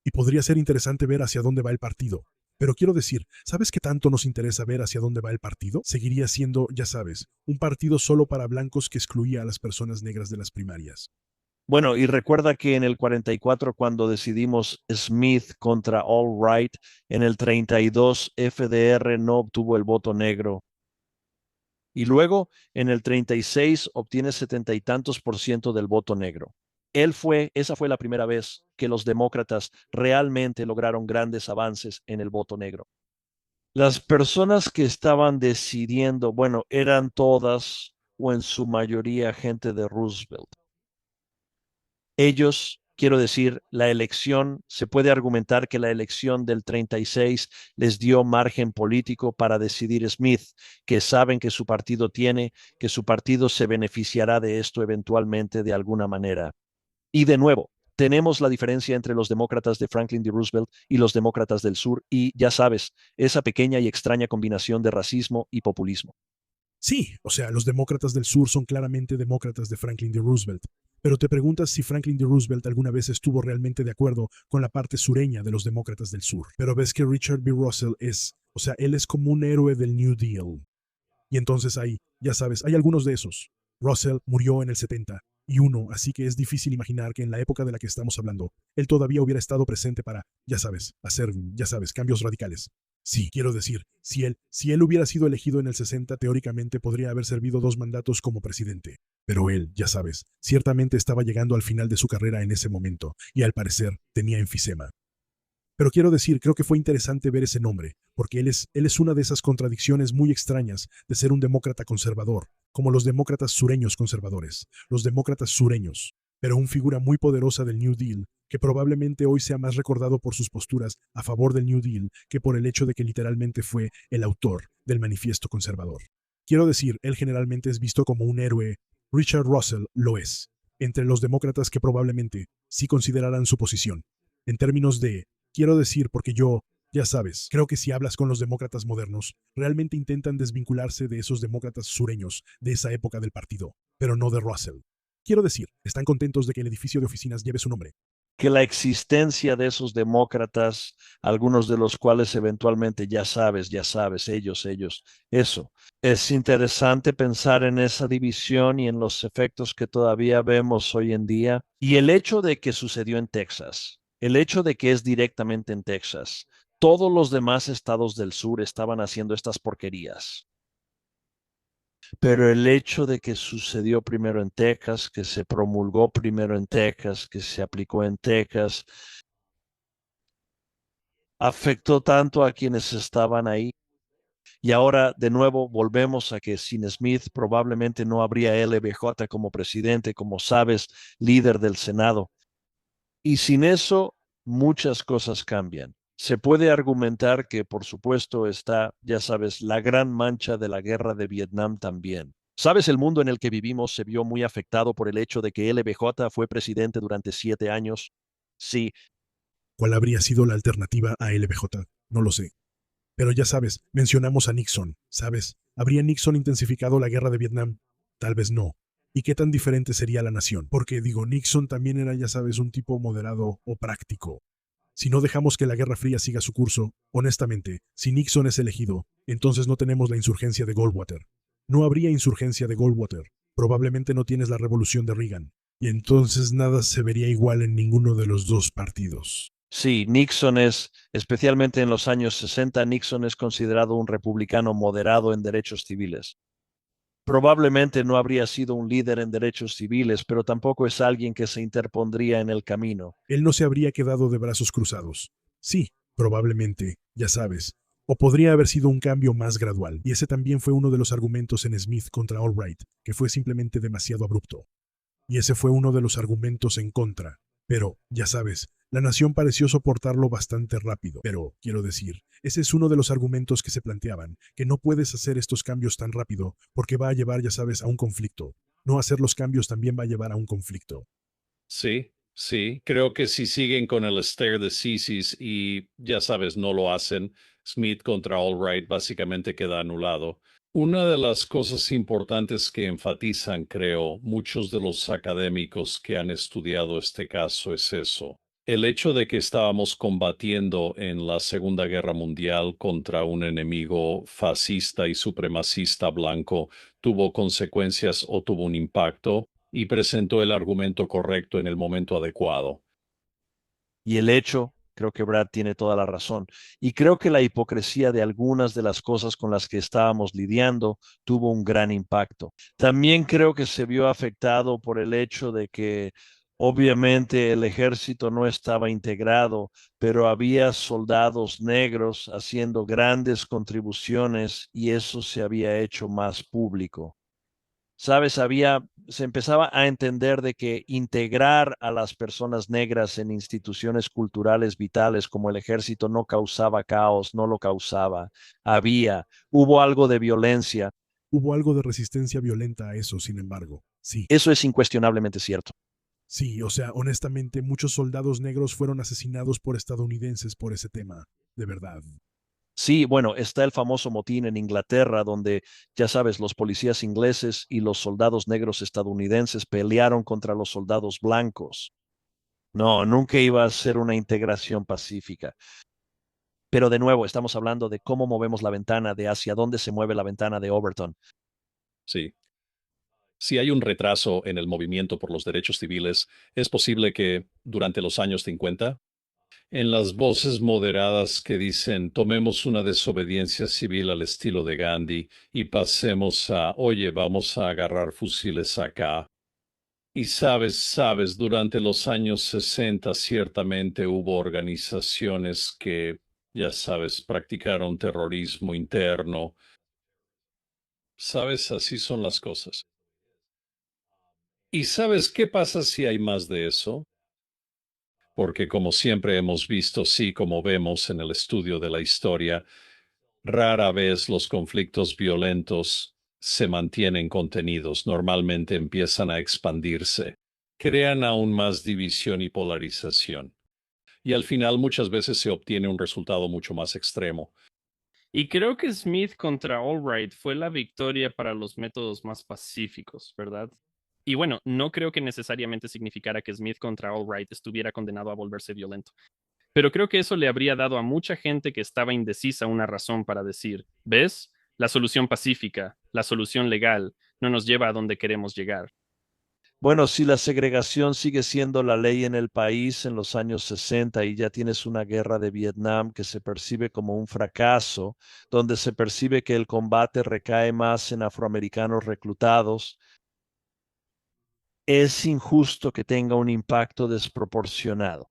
D: Y podría ser interesante ver hacia dónde va el partido. Pero quiero decir, ¿sabes qué tanto nos interesa ver hacia dónde va el partido? Seguiría siendo, ya sabes, un partido solo para blancos que excluía a las personas negras de las primarias.
A: Bueno, y recuerda que en el 44, cuando decidimos Smith contra Albright, en el 32 FDR no obtuvo el voto negro. Y luego, en el 36, obtiene 70 y tantos % del voto negro. Esa fue la primera vez que los demócratas realmente lograron grandes avances en el voto negro. Las personas que estaban decidiendo, bueno, eran todas o en su mayoría gente de Roosevelt. Ellos, quiero decir, la elección, se puede argumentar que la elección del 36 les dio margen político para decidir Smith, que saben que su partido se beneficiará de esto eventualmente de alguna manera. Y de nuevo, tenemos la diferencia entre los demócratas de Franklin D. Roosevelt y los demócratas del sur y, ya sabes, esa pequeña y extraña combinación de racismo y populismo.
D: Sí, o sea, los demócratas del sur son claramente demócratas de Franklin D. Roosevelt. Pero te preguntas si Franklin D. Roosevelt alguna vez estuvo realmente de acuerdo con la parte sureña de los demócratas del sur. Pero ves que Richard B. Russell él es como un héroe del New Deal. Y entonces ahí, ya sabes, hay algunos de esos. Russell murió en el 71, así que es difícil imaginar que en la época de la que estamos hablando, él todavía hubiera estado presente para, ya sabes, hacer, ya sabes, cambios radicales. Sí, quiero decir, si él hubiera sido elegido en el 60, teóricamente podría haber servido 2 mandatos como presidente. Pero él, ya sabes, ciertamente estaba llegando al final de su carrera en ese momento, y al parecer tenía enfisema. Pero quiero decir, creo que fue interesante ver ese nombre, porque él es una de esas contradicciones muy extrañas de ser un demócrata conservador, como los demócratas sureños conservadores, los demócratas sureños, pero una figura muy poderosa del New Deal, que probablemente hoy sea más recordado por sus posturas a favor del New Deal que por el hecho de que literalmente fue el autor del manifiesto conservador. Quiero decir, él generalmente es visto como un héroe. Richard Russell lo es, entre los demócratas que probablemente sí considerarán su posición. En términos de, quiero decir, porque yo, ya sabes, creo que si hablas con los demócratas modernos, realmente intentan desvincularse de esos demócratas sureños de esa época del partido, pero no de Russell. Quiero decir, están contentos de que el edificio de oficinas lleve su nombre.
A: Que la existencia de esos demócratas, algunos de los cuales eventualmente ya sabes, ellos, eso. Es interesante pensar en esa división y en los efectos que todavía vemos hoy en día. Y el hecho de que sucedió en Texas, el hecho de que es directamente en Texas, todos los demás estados del sur estaban haciendo estas porquerías. Pero el hecho de que sucedió primero en Texas, que se promulgó primero en Texas, que se aplicó en Texas, afectó tanto a quienes estaban ahí. Y ahora, de nuevo, volvemos a que sin Smith probablemente no habría LBJ como presidente, como sabes, líder del Senado. Y sin eso, muchas cosas cambian. Se puede argumentar que, por supuesto, está, ya sabes, la gran mancha de la guerra de Vietnam también. ¿Sabes? El mundo en el que vivimos se vio muy afectado por el hecho de que LBJ fue presidente durante 7 años. Sí,
D: ¿Cuál habría sido la alternativa a LBJ? No lo sé. Pero ya sabes, mencionamos a Nixon, ¿sabes? ¿Habría Nixon intensificado la guerra de Vietnam? Tal vez no. ¿Y qué tan diferente sería la nación? Porque digo, Nixon también era, ya sabes, un tipo moderado o práctico. Si no dejamos que la Guerra Fría siga su curso, honestamente, si Nixon es elegido, entonces no tenemos la insurgencia de Goldwater. No habría insurgencia de Goldwater. Probablemente no tienes la revolución de Reagan. Y entonces nada se vería igual en ninguno de los dos partidos.
A: sí, especialmente en los años 60, Nixon es considerado un republicano moderado en derechos civiles. Probablemente no habría sido un líder en derechos civiles, pero tampoco es alguien que se interpondría en el camino.
D: Él no se habría quedado de brazos cruzados. Sí, probablemente, ya sabes. O podría haber sido un cambio más gradual, y ese también fue uno de los argumentos en Smith contra Albright, que fue simplemente demasiado abrupto. Y ese fue uno de los argumentos en contra. Pero, ya sabes, La nación pareció soportarlo bastante rápido, pero, quiero decir, ese es uno de los argumentos que se planteaban, que no puedes hacer estos cambios tan rápido porque va a llevar, ya sabes, a un conflicto. No hacer los cambios también va a llevar a un conflicto.
E: Sí, sí, creo que si siguen con el stare decisis y, ya sabes, no lo hacen, Smith contra Albright básicamente queda anulado. Una de las cosas importantes que enfatizan, creo, muchos de los académicos que han estudiado este caso es eso. El hecho de que estábamos combatiendo en la Segunda Guerra Mundial contra un enemigo fascista y supremacista blanco tuvo consecuencias o tuvo un impacto y presentó el argumento correcto en el momento adecuado.
A: Y el hecho, creo que Brad tiene toda la razón. Y creo que la hipocresía de algunas de las cosas con las que estábamos lidiando tuvo un gran impacto. También creo que se vio afectado por el hecho de que obviamente el ejército no estaba integrado, pero había soldados negros haciendo grandes contribuciones y eso se había hecho más público. ¿Sabes? Se empezaba a entender de que integrar a las personas negras en instituciones culturales vitales como el ejército no causaba caos, no lo causaba. Hubo algo de violencia.
D: Hubo algo de resistencia violenta a eso, sin embargo. Sí,
A: Eso es incuestionablemente cierto.
D: sí, o sea, honestamente, muchos soldados negros fueron asesinados por estadounidenses por ese tema, de verdad.
A: Sí, bueno, está el famoso motín en Inglaterra, donde, ya sabes, los policías ingleses y los soldados negros estadounidenses pelearon contra los soldados blancos. No, nunca iba a ser una integración pacífica. Pero de nuevo, estamos hablando de cómo movemos la ventana, de hacia dónde se mueve la ventana de Overton.
E: Sí. Si hay un retraso en el movimiento por los derechos civiles, es posible que, durante los años 50, en las voces moderadas que dicen tomemos una desobediencia civil al estilo de Gandhi y pasemos a, oye, vamos a agarrar fusiles acá. Y sabes, durante los años 60 ciertamente hubo organizaciones que, ya sabes, practicaron terrorismo interno. Sabes, así son las cosas. ¿Y sabes qué pasa si hay más de eso? Porque como siempre hemos visto, sí, como vemos en el estudio de la historia, rara vez los conflictos violentos se mantienen contenidos, normalmente empiezan a expandirse, crean aún más división y polarización. Y al final muchas veces se obtiene un resultado mucho más extremo.
C: Y creo que Smith contra Albright fue la victoria para los métodos más pacíficos, ¿verdad? Y bueno, no creo que necesariamente significara que Smith contra Albright estuviera condenado a volverse violento. Pero creo que eso le habría dado a mucha gente que estaba indecisa una razón para decir, ¿ves? La solución pacífica, la solución legal, no nos lleva a donde queremos llegar.
A: Bueno, si la segregación sigue siendo la ley en el país en los años 60 y ya tienes una guerra de Vietnam que se percibe como un fracaso, donde se percibe que el combate recae más en afroamericanos reclutados, es injusto que tenga un impacto desproporcionado.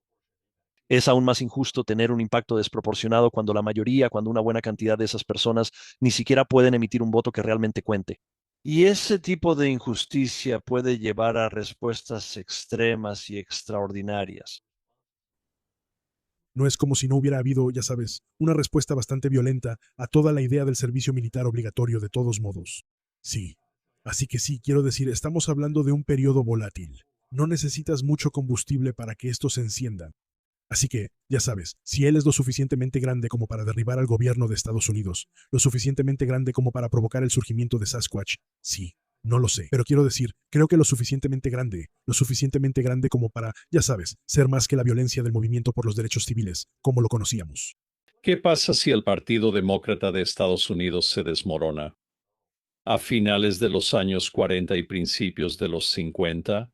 A: Es aún más injusto tener un impacto desproporcionado cuando la mayoría, cuando una buena cantidad de esas personas ni siquiera pueden emitir un voto que realmente cuente. Y ese tipo de injusticia puede llevar a respuestas extremas y extraordinarias.
D: No es como si no hubiera habido, ya sabes, una respuesta bastante violenta a toda la idea del servicio militar obligatorio de todos modos. Sí. Así que sí, quiero decir, estamos hablando de un periodo volátil. No necesitas mucho combustible para que esto se encienda. Así que, ya sabes, si él es lo suficientemente grande como para derribar al gobierno de Estados Unidos, lo suficientemente grande como para provocar el surgimiento de Sasquatch, sí, no lo sé. Pero quiero decir, creo que lo suficientemente grande como para, ya sabes, ser más que la violencia del movimiento por los derechos civiles, como lo conocíamos.
E: ¿Qué pasa si el Partido Demócrata de Estados Unidos se desmorona? A finales de los años 40 y principios de los 50,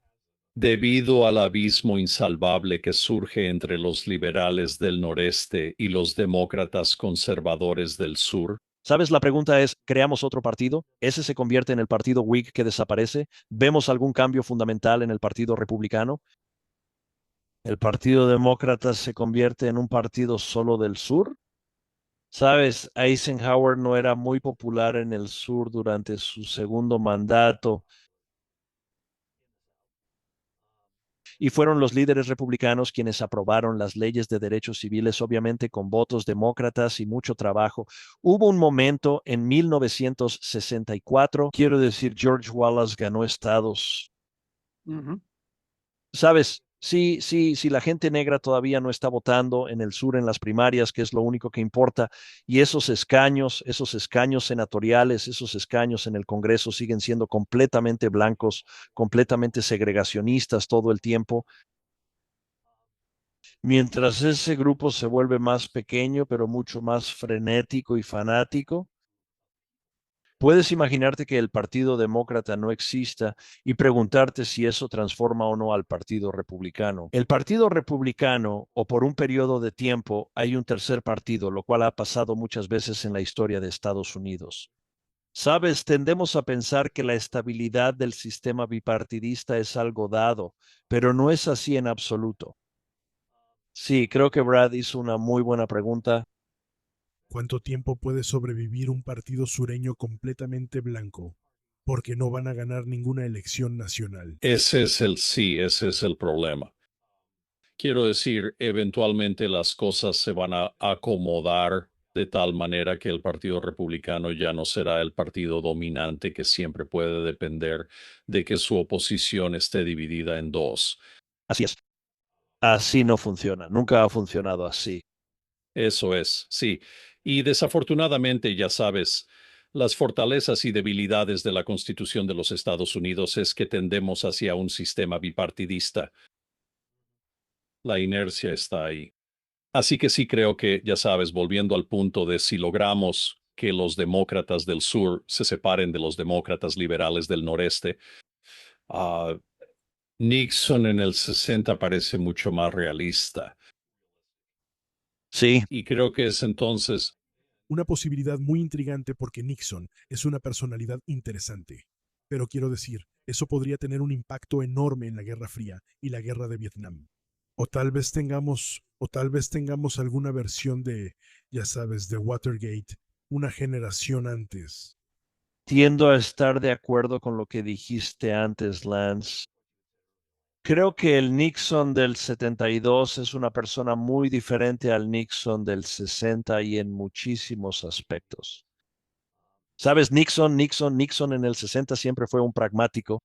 E: debido al abismo insalvable que surge entre los liberales del noreste y los demócratas conservadores del sur.
A: ¿Sabes? La pregunta es, ¿creamos otro partido? ¿Ese se convierte en el partido Whig que desaparece? ¿Vemos algún cambio fundamental en el partido republicano? ¿El partido demócrata se convierte en un partido solo del sur? ¿Sabes? Eisenhower no era muy popular en el sur durante su segundo mandato. Y fueron los líderes republicanos quienes aprobaron las leyes de derechos civiles, obviamente con votos demócratas y mucho trabajo. Hubo un momento en 1964, quiero decir, George Wallace ganó estados. Sabes, sí, la gente negra todavía no está votando en el sur en las primarias, que es lo único que importa, y esos escaños senatoriales, esos escaños en el Congreso siguen siendo completamente blancos, completamente segregacionistas todo el tiempo. Mientras ese grupo se vuelve más pequeño, pero mucho más frenético y fanático, puedes imaginarte que el Partido Demócrata no exista y preguntarte si eso transforma o no al Partido Republicano. El Partido Republicano, o por un periodo de tiempo, hay un tercer partido, lo cual ha pasado muchas veces en la historia de Estados Unidos. Sabes, tendemos a pensar que la estabilidad del sistema bipartidista es algo dado, pero no es así en absoluto. Sí, creo que Brad hizo una muy buena pregunta.
D: ¿Cuánto tiempo puede sobrevivir un partido sureño completamente blanco? Porque no van a ganar ninguna elección nacional.
E: Ese es el problema. Quiero decir, eventualmente las cosas se van a acomodar de tal manera que el Partido Republicano ya no será el partido dominante que siempre puede depender de que su oposición esté dividida en dos.
A: Así es. Así no funciona. Nunca ha funcionado así.
E: Eso es, sí. Y desafortunadamente, ya sabes, las fortalezas y debilidades de la Constitución de los Estados Unidos es que tendemos hacia un sistema bipartidista. La inercia está ahí. Así que sí creo que, ya sabes, volviendo al punto de si logramos que los demócratas del sur se separen de los demócratas liberales del noreste, ah, Nixon en el 60 parece mucho más realista.
A: Sí,
E: Y creo que es entonces,
D: Una posibilidad muy intrigante porque Nixon es una personalidad interesante. Pero quiero decir, eso podría tener un impacto enorme en la Guerra Fría y la Guerra de Vietnam. O tal vez tengamos alguna versión de, ya sabes, de Watergate, una generación antes.
A: tiendo a estar de acuerdo con lo que dijiste antes, Lance. Creo que el Nixon del 72 es una persona muy diferente al Nixon del 60 y en muchísimos aspectos. Sabes, Nixon en el 60 siempre fue un pragmático.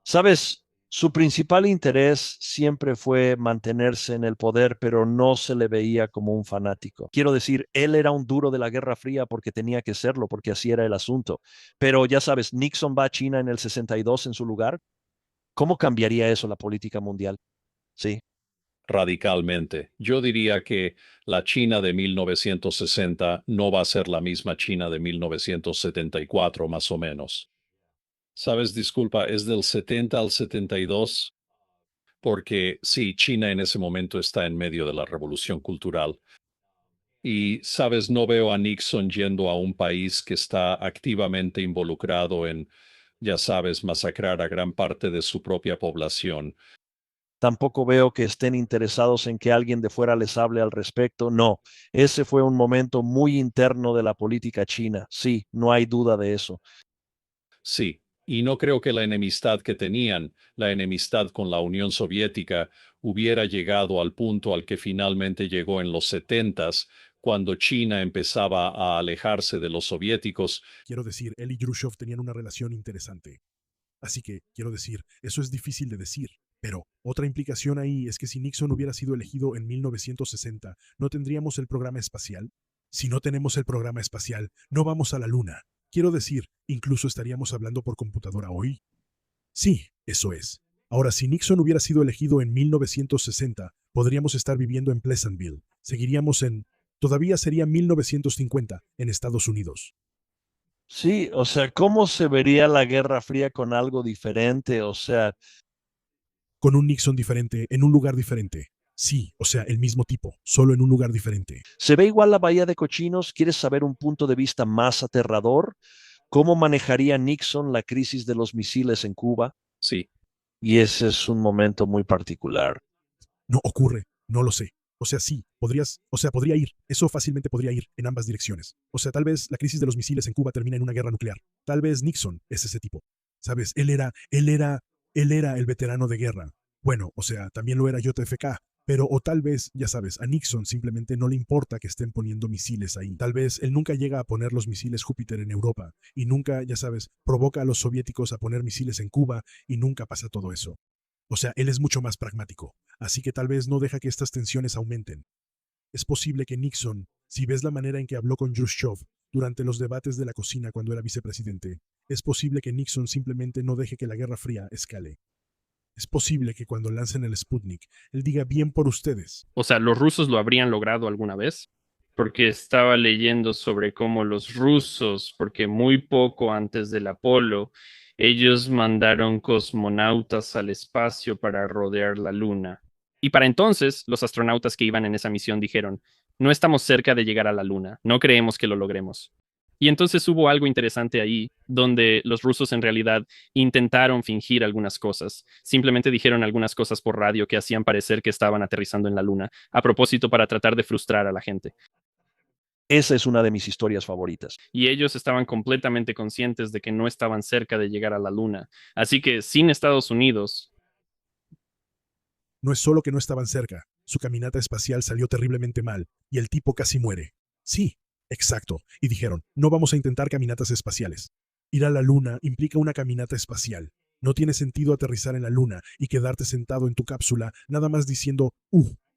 A: Sabes, su principal interés siempre fue mantenerse en el poder, pero no se le veía como un fanático. Quiero decir, él era un duro de la Guerra Fría porque tenía que serlo, porque así era el asunto. Pero ya sabes, Nixon va a China en el 62 en su lugar. ¿Cómo cambiaría eso la política mundial? Sí.
E: radicalmente. Yo diría que la China de 1960 no va a ser la misma China de 1974, más o menos. Sabes, disculpa, es del 70 al 72, porque sí, China en ese momento está en medio de la revolución cultural. Y, sabes, no veo a Nixon yendo a un país que está activamente involucrado en, ya sabes, masacrar a gran parte de su propia población.
A: Tampoco veo que estén interesados en que alguien de fuera les hable al respecto. No, ese fue un momento muy interno de la política china. Sí, no hay duda de eso.
E: Sí, y no creo que la enemistad que tenían, la enemistad con la Unión Soviética, hubiera llegado al punto al que finalmente llegó en los 70s, cuando China empezaba a alejarse de los soviéticos.
D: Quiero decir, él y Khrushchev tenían una relación interesante. Así que, quiero decir, eso es difícil de decir. Pero otra implicación ahí es que si Nixon hubiera sido elegido en 1960, ¿no tendríamos el programa espacial? Si no tenemos el programa espacial, no vamos a la Luna. Quiero decir, incluso estaríamos hablando por computadora hoy. Sí, eso es. Ahora, si Nixon hubiera sido elegido en 1960, podríamos estar viviendo en Pleasantville. Seguiríamos en... Todavía sería 1950 en Estados Unidos.
A: Sí, o sea, ¿cómo se vería la Guerra Fría con algo diferente? O sea,
D: Con un Nixon diferente, en un lugar diferente. Sí, o sea, el mismo tipo, solo en un lugar diferente.
A: ¿se ve igual la Bahía de Cochinos? ¿Quieres saber un punto de vista más aterrador? ¿Cómo manejaría Nixon la crisis de los misiles en Cuba?
E: Sí,
A: Y ese es un momento muy particular.
D: No ocurre, no lo sé. O sea, sí, podría ir. Eso fácilmente podría ir en ambas direcciones. O sea, tal vez la crisis de los misiles en Cuba termina en una guerra nuclear. Tal vez Nixon es ese tipo. ¿Sabes? Él era el veterano de guerra. Bueno, o sea, también lo era JFK. Pero o tal vez, ya sabes, a Nixon simplemente no le importa que estén poniendo misiles ahí. Tal vez él nunca llega a poner los misiles Júpiter en Europa y nunca, ya sabes, provoca a los soviéticos a poner misiles en Cuba y nunca pasa todo eso. O sea, él es mucho más pragmático, así que tal vez no deja que estas tensiones aumenten. Es posible que Nixon, si ves la manera en que habló con Khrushchev durante los debates de la cocina cuando era vicepresidente, es posible que Nixon simplemente no deje que la Guerra Fría escale. Es posible que cuando lancen el Sputnik, él diga bien por ustedes.
C: O sea, ¿los rusos lo habrían logrado alguna vez? Porque estaba leyendo sobre cómo los rusos, porque muy poco antes del Apolo, ellos mandaron cosmonautas al espacio para rodear la Luna. Y para entonces, los astronautas que iban en esa misión dijeron, no estamos cerca de llegar a la Luna, no creemos que lo logremos. Y entonces hubo algo interesante ahí, donde los rusos en realidad intentaron fingir algunas cosas. Simplemente dijeron algunas cosas por radio que hacían parecer que estaban aterrizando en la Luna, a propósito para tratar de frustrar a la gente.
A: Esa es una de mis historias favoritas.
C: Y ellos estaban completamente conscientes de que no estaban cerca de llegar a la Luna. Así que sin Estados Unidos,
D: No es solo que no estaban cerca, su caminata espacial salió terriblemente mal y el tipo casi muere. Sí, exacto. Y dijeron, no vamos a intentar caminatas espaciales. Ir a la Luna implica una caminata espacial. No tiene sentido aterrizar en la Luna y quedarte sentado en tu cápsula nada más diciendo,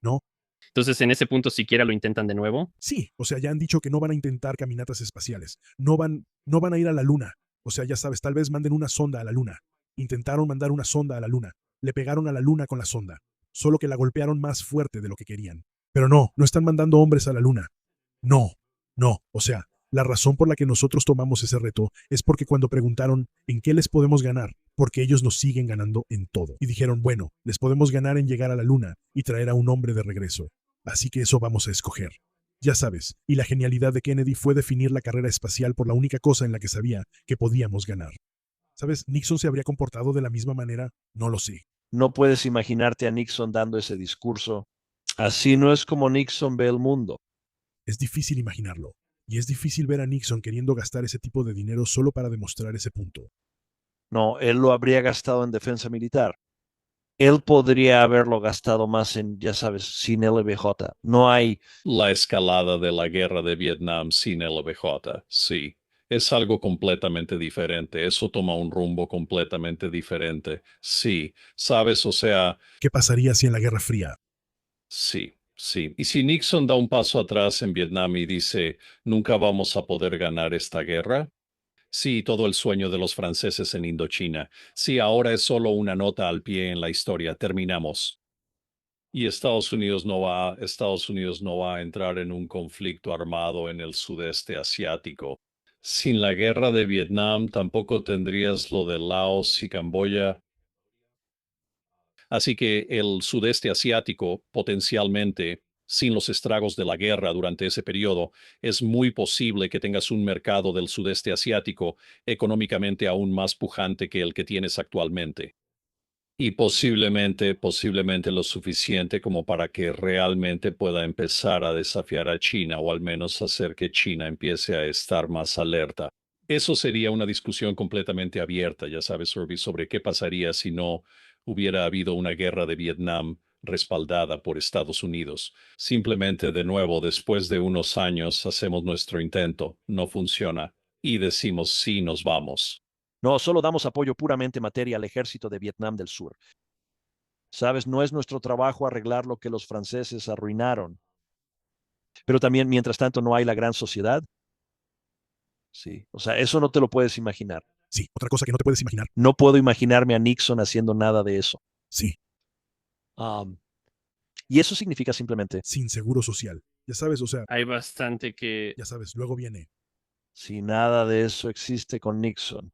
D: ¿no?
C: entonces en ese punto siquiera lo intentan de nuevo.
D: Sí, o sea, ya han dicho que no van a intentar caminatas espaciales. No van a ir a la Luna. O sea, ya sabes, tal vez manden una sonda a la Luna. Intentaron mandar una sonda a la Luna. Le pegaron a la Luna con la sonda. Solo que la golpearon más fuerte de lo que querían. Pero no están mandando hombres a la Luna. No. O sea, la razón por la que nosotros tomamos ese reto es porque cuando preguntaron en qué les podemos ganar, porque ellos nos siguen ganando en todo. Y dijeron, bueno, les podemos ganar en llegar a la Luna y traer a un hombre de regreso. Así que eso vamos a escoger. Ya sabes, y la genialidad de Kennedy fue definir la carrera espacial por la única cosa en la que sabía que podíamos ganar. ¿Sabes? ¿Nixon se habría comportado de la misma manera? No lo sé.
A: No puedes imaginarte a Nixon dando ese discurso. Así no es como Nixon ve el mundo.
D: Es difícil imaginarlo. Y es difícil ver a Nixon queriendo gastar ese tipo de dinero solo para demostrar ese punto.
A: No, él lo habría gastado en defensa militar. Él podría haberlo gastado más en, ya sabes, sin LBJ. No hay,
E: La escalada de la guerra de Vietnam sin LBJ, sí. Es algo completamente diferente. Eso toma un rumbo completamente diferente. Sí, sabes, o sea,
D: ¿Qué pasaría si en la Guerra Fría?
E: sí, sí. Y si Nixon da un paso atrás en Vietnam y dice, nunca vamos a poder ganar esta guerra. Sí, todo el sueño de los franceses en Indochina. Sí, ahora es solo una nota al pie en la historia. Terminamos. Y Estados Unidos no va a entrar en un conflicto armado en el sudeste asiático. Sin la guerra de Vietnam tampoco tendrías lo de Laos y Camboya. Así que el sudeste asiático, potencialmente, sin los estragos de la guerra durante ese periodo, es muy posible que tengas un mercado del sudeste asiático económicamente aún más pujante que el que tienes actualmente. Y posiblemente lo suficiente como para que realmente pueda empezar a desafiar a China o al menos hacer que China empiece a estar más alerta. Eso sería una discusión completamente abierta, ya sabes, Urbi, sobre qué pasaría si no hubiera habido una guerra de Vietnam respaldada por Estados Unidos. Simplemente, de nuevo, después de unos años, hacemos nuestro intento, no funciona, y decimos sí, nos vamos.
A: no, solo damos apoyo puramente materia al ejército de Vietnam del Sur. Sabes, no es nuestro trabajo arreglar lo que los franceses arruinaron. Pero también, mientras tanto, no hay la gran sociedad. Sí, o sea, eso no te lo puedes imaginar.
D: Sí, otra cosa que no te puedes imaginar.
A: No puedo imaginarme a Nixon haciendo nada de eso.
D: Sí,
A: Um, y eso significa simplemente,
D: sin seguro social. Ya sabes, o sea,
C: Hay bastante que...
D: ya sabes, luego viene.
A: si nada de eso existe con Nixon.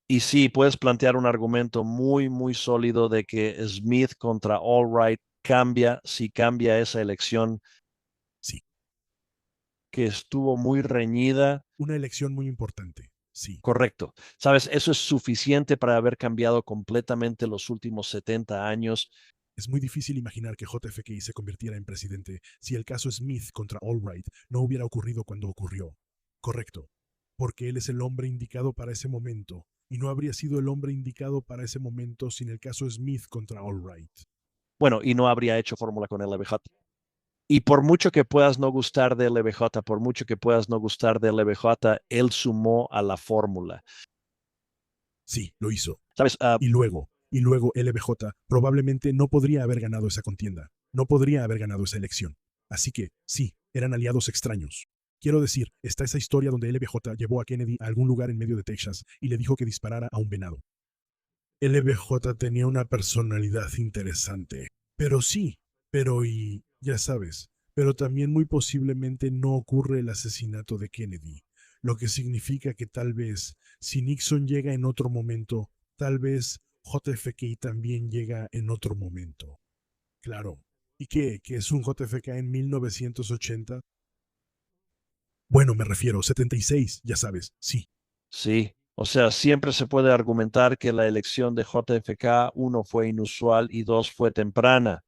A: Y sí, puedes plantear un argumento muy, muy sólido de que Smith contra Albright cambia si cambia esa elección
D: Sí,
A: que estuvo muy reñida.
D: una elección muy importante. Sí,
A: Correcto. Sabes, eso es suficiente para haber cambiado completamente los últimos 70 años.
D: es muy difícil imaginar que JFK se convirtiera en presidente si el caso Smith contra Albright no hubiera ocurrido cuando ocurrió. Correcto. Porque él es el hombre indicado para ese momento. y no habría sido el hombre indicado para ese momento sin el caso Smith contra Allwright.
A: Bueno, y no habría hecho fórmula con el LBJ. Y por mucho que puedas no gustar del LBJ, por mucho que puedas no gustar del LBJ, él sumó a la fórmula.
D: Sí, lo hizo.
A: ¿Sabes?
D: Y luego LBJ probablemente no podría haber ganado esa contienda, no podría haber ganado esa elección. Así que, sí, eran aliados extraños. Quiero decir, está esa historia donde LBJ llevó a Kennedy a algún lugar en medio de Texas y le dijo que disparara a un venado. LBJ tenía una personalidad interesante. Pero sí, y ya sabes, pero también muy posiblemente no ocurre el asesinato de Kennedy, lo que significa que tal vez, si Nixon llega en otro momento, tal vez JFK también llega en otro momento. Claro. ¿Y qué? ¿Que es un JFK en 1980? Bueno, me refiero, 76, ya sabes, sí.
A: Sí. O sea, siempre se puede argumentar que la elección de JFK, uno, fue inusual y dos, fue temprana.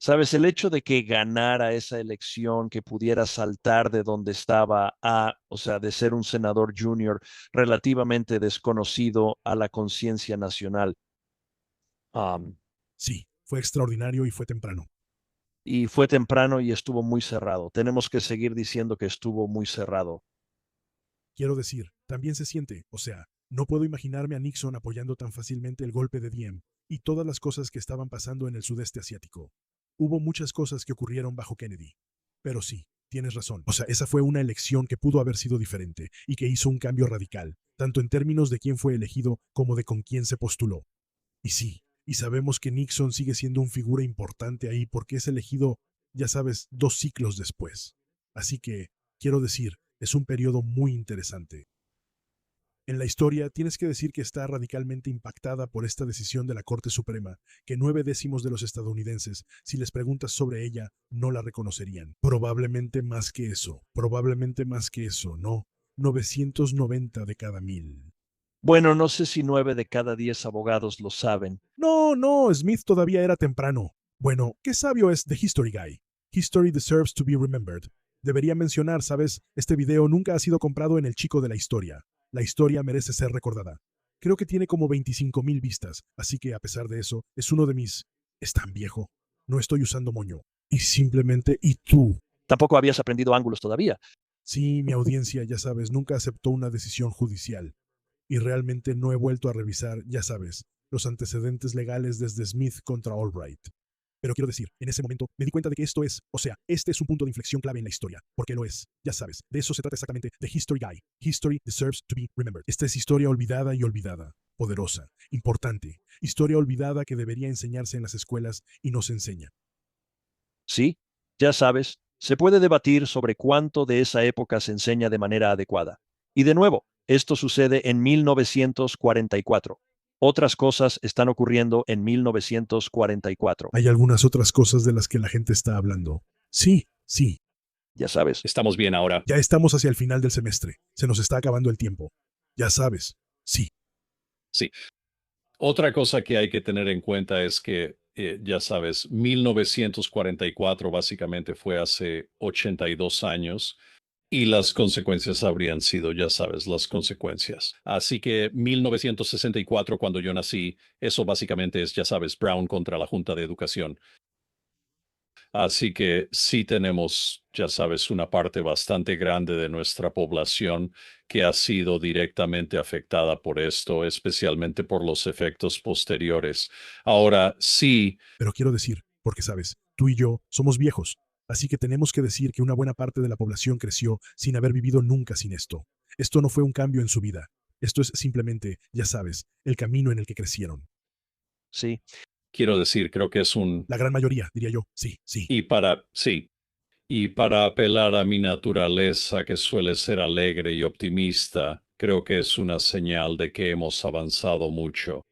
A: Sabes, el hecho de que ganara esa elección, que pudiera saltar de donde estaba o sea, de ser un senador junior relativamente desconocido a la conciencia nacional. Um,
D: Sí, fue extraordinario y fue temprano.
A: y fue temprano y estuvo muy cerrado. Tenemos que seguir diciendo que estuvo muy cerrado.
D: Quiero decir, también se siente, o sea, no puedo imaginarme a Nixon apoyando tan fácilmente el golpe de Diem y todas las cosas que estaban pasando en el sudeste asiático. Hubo muchas cosas que ocurrieron bajo Kennedy. Pero sí, tienes razón. O sea, esa fue una elección que pudo haber sido diferente y que hizo un cambio radical, tanto en términos de quién fue elegido como de con quién se postuló. Y sí, y sabemos que Nixon sigue siendo una figura importante ahí porque es elegido, ya sabes, 2 ciclos después. Así que, quiero decir, es un periodo muy interesante. En la historia tienes que decir que está radicalmente impactada por esta decisión de la Corte Suprema, que 9/10 de los estadounidenses, si les preguntas sobre ella, no la reconocerían. Probablemente más que eso, ¿no? 990 de cada 1000.
A: Bueno, no sé si 9 de cada 10 abogados lo saben.
D: No, Smith todavía era temprano. Bueno, qué sabio es The History Guy. History deserves to be remembered. Debería mencionar, ¿sabes? Este video nunca ha sido comprado en el chico de la historia. La historia merece ser recordada. Creo que tiene como 25,000 vistas, así que a pesar de eso, es uno de mis... Es tan viejo. No estoy usando moño. Y simplemente, ¿y tú?
A: Tampoco habías aprendido ángulos todavía.
D: Sí, mi audiencia, ya sabes, nunca aceptó una decisión judicial. Y realmente no he vuelto a revisar, ya sabes, los antecedentes legales desde Smith contra Albright. Pero quiero decir, en ese momento me di cuenta de que esto es, o sea, este es un punto de inflexión clave en la historia, porque lo es, ya sabes, de eso se trata exactamente, The History Guy. History deserves to be remembered. Esta es historia olvidada y olvidada, poderosa, importante, historia olvidada que debería enseñarse en las escuelas y no se enseña.
A: Sí, ya sabes, se puede debatir sobre cuánto de esa época se enseña de manera adecuada. Y de nuevo, esto sucede en 1944. Otras cosas están ocurriendo en 1944.
D: Hay algunas otras cosas de las que la gente está hablando. Sí,
A: Ya sabes.
E: Estamos bien ahora.
D: ya estamos hacia el final del semestre. Se nos está acabando el tiempo. Ya sabes, sí.
E: Sí. Otra cosa que hay que tener en cuenta es que, ya sabes, 1944 básicamente fue hace 82 años y las consecuencias habrían sido, ya sabes, las consecuencias. Así que 1964, cuando yo nací, eso básicamente es, ya sabes, Brown contra la Junta de Educación. Así que sí tenemos, ya sabes, una parte bastante grande de nuestra población que ha sido directamente afectada por esto, especialmente por los efectos posteriores. Ahora, sí,
D: Pero quiero decir, porque sabes, tú y yo somos viejos, así que tenemos que decir que una buena parte de la población creció sin haber vivido nunca sin esto. Esto no fue un cambio en su vida. Esto es simplemente, ya sabes, el camino en el que crecieron.
A: Sí,
E: quiero decir, creo que es un...
D: La gran mayoría, diría yo. Sí.
E: Sí, y para apelar a mi naturaleza, que suele ser alegre y optimista, creo que es una señal de que hemos avanzado mucho.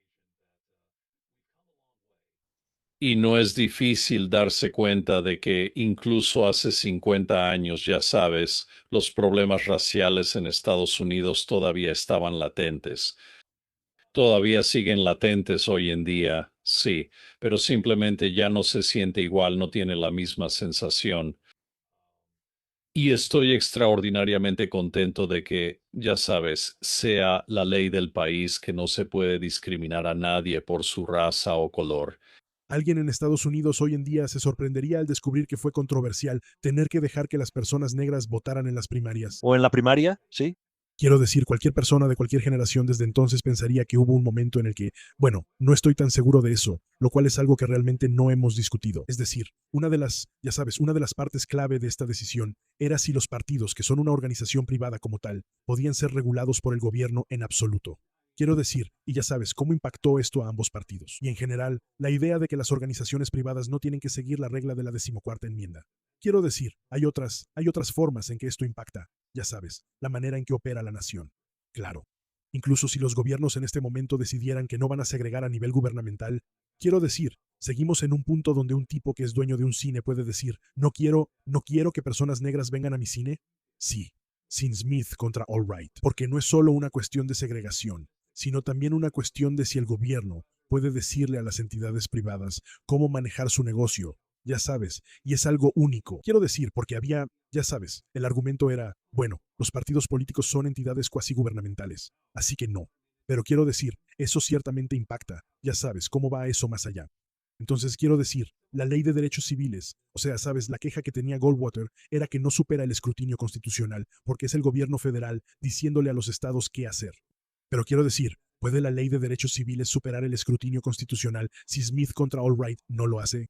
E: Y no es difícil darse cuenta de que incluso hace 50 años, ya sabes, los problemas raciales en Estados Unidos todavía estaban latentes. Todavía siguen latentes hoy en día, sí, pero simplemente ya no se siente igual, no tiene la misma sensación. Y estoy extraordinariamente contento de que, ya sabes, sea la ley del país que no se puede discriminar a nadie por su raza o color.
D: Alguien en Estados Unidos hoy en día se sorprendería al descubrir que fue controversial tener que dejar que las personas negras votaran en las primarias.
A: ¿O en la primaria? Sí.
D: Quiero decir, cualquier persona de cualquier generación desde entonces pensaría que hubo un momento en el que, bueno, no estoy tan seguro de eso, lo cual es algo que realmente no hemos discutido. Es decir, una de las, ya sabes, una de las partes clave de esta decisión era si los partidos, que son una organización privada como tal, podían ser regulados por el gobierno en absoluto. Quiero decir, y ya sabes, cómo impactó esto a ambos partidos. Y en general, la idea de que las organizaciones privadas no tienen que seguir la regla de la 14ª enmienda. Quiero decir, hay otras formas en que esto impacta, ya sabes, la manera en que opera la nación. Claro. Incluso si los gobiernos en este momento decidieran que no van a segregar a nivel gubernamental, quiero decir, seguimos en un punto donde un tipo que es dueño de un cine puede decir, no quiero que personas negras vengan a mi cine. Sí, sin Smith contra Albright, porque no es solo una cuestión de segregación, sino también una cuestión de si el gobierno puede decirle a las entidades privadas cómo manejar su negocio, ya sabes, y es algo único. Quiero decir, porque había, ya sabes, el argumento era, bueno, los partidos políticos son entidades cuasi gubernamentales, así que no. Pero quiero decir, eso ciertamente impacta, ya sabes, cómo va eso más allá. Entonces quiero decir, la ley de derechos civiles, o sea, sabes, la queja que tenía Goldwater era que no supera el escrutinio constitucional, porque es el gobierno federal diciéndole a los estados qué hacer. Pero quiero decir, ¿puede la ley de derechos civiles superar el escrutinio constitucional si Smith contra Albright no lo hace?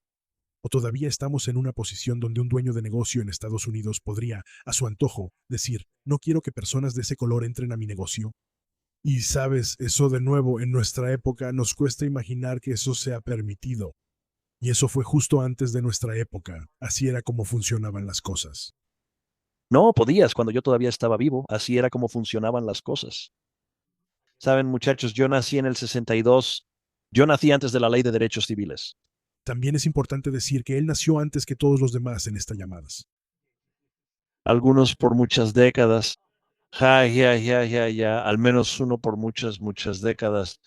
D: ¿O todavía estamos en una posición donde un dueño de negocio en Estados Unidos podría, a su antojo, decir, no quiero que personas de ese color entren a mi negocio? Y sabes, eso de nuevo, en nuestra época nos cuesta imaginar que eso sea permitido. Y eso fue justo antes de nuestra época. Así era como funcionaban las cosas.
A: No podías cuando yo todavía estaba vivo. Así era como funcionaban las cosas. Saben, muchachos, yo nací en el 62. Yo nací antes de la ley de derechos civiles.
D: También es importante decir que él nació antes que todos los demás en estas llamadas.
A: Algunos por muchas décadas. Ya. Al menos uno por muchas, muchas décadas.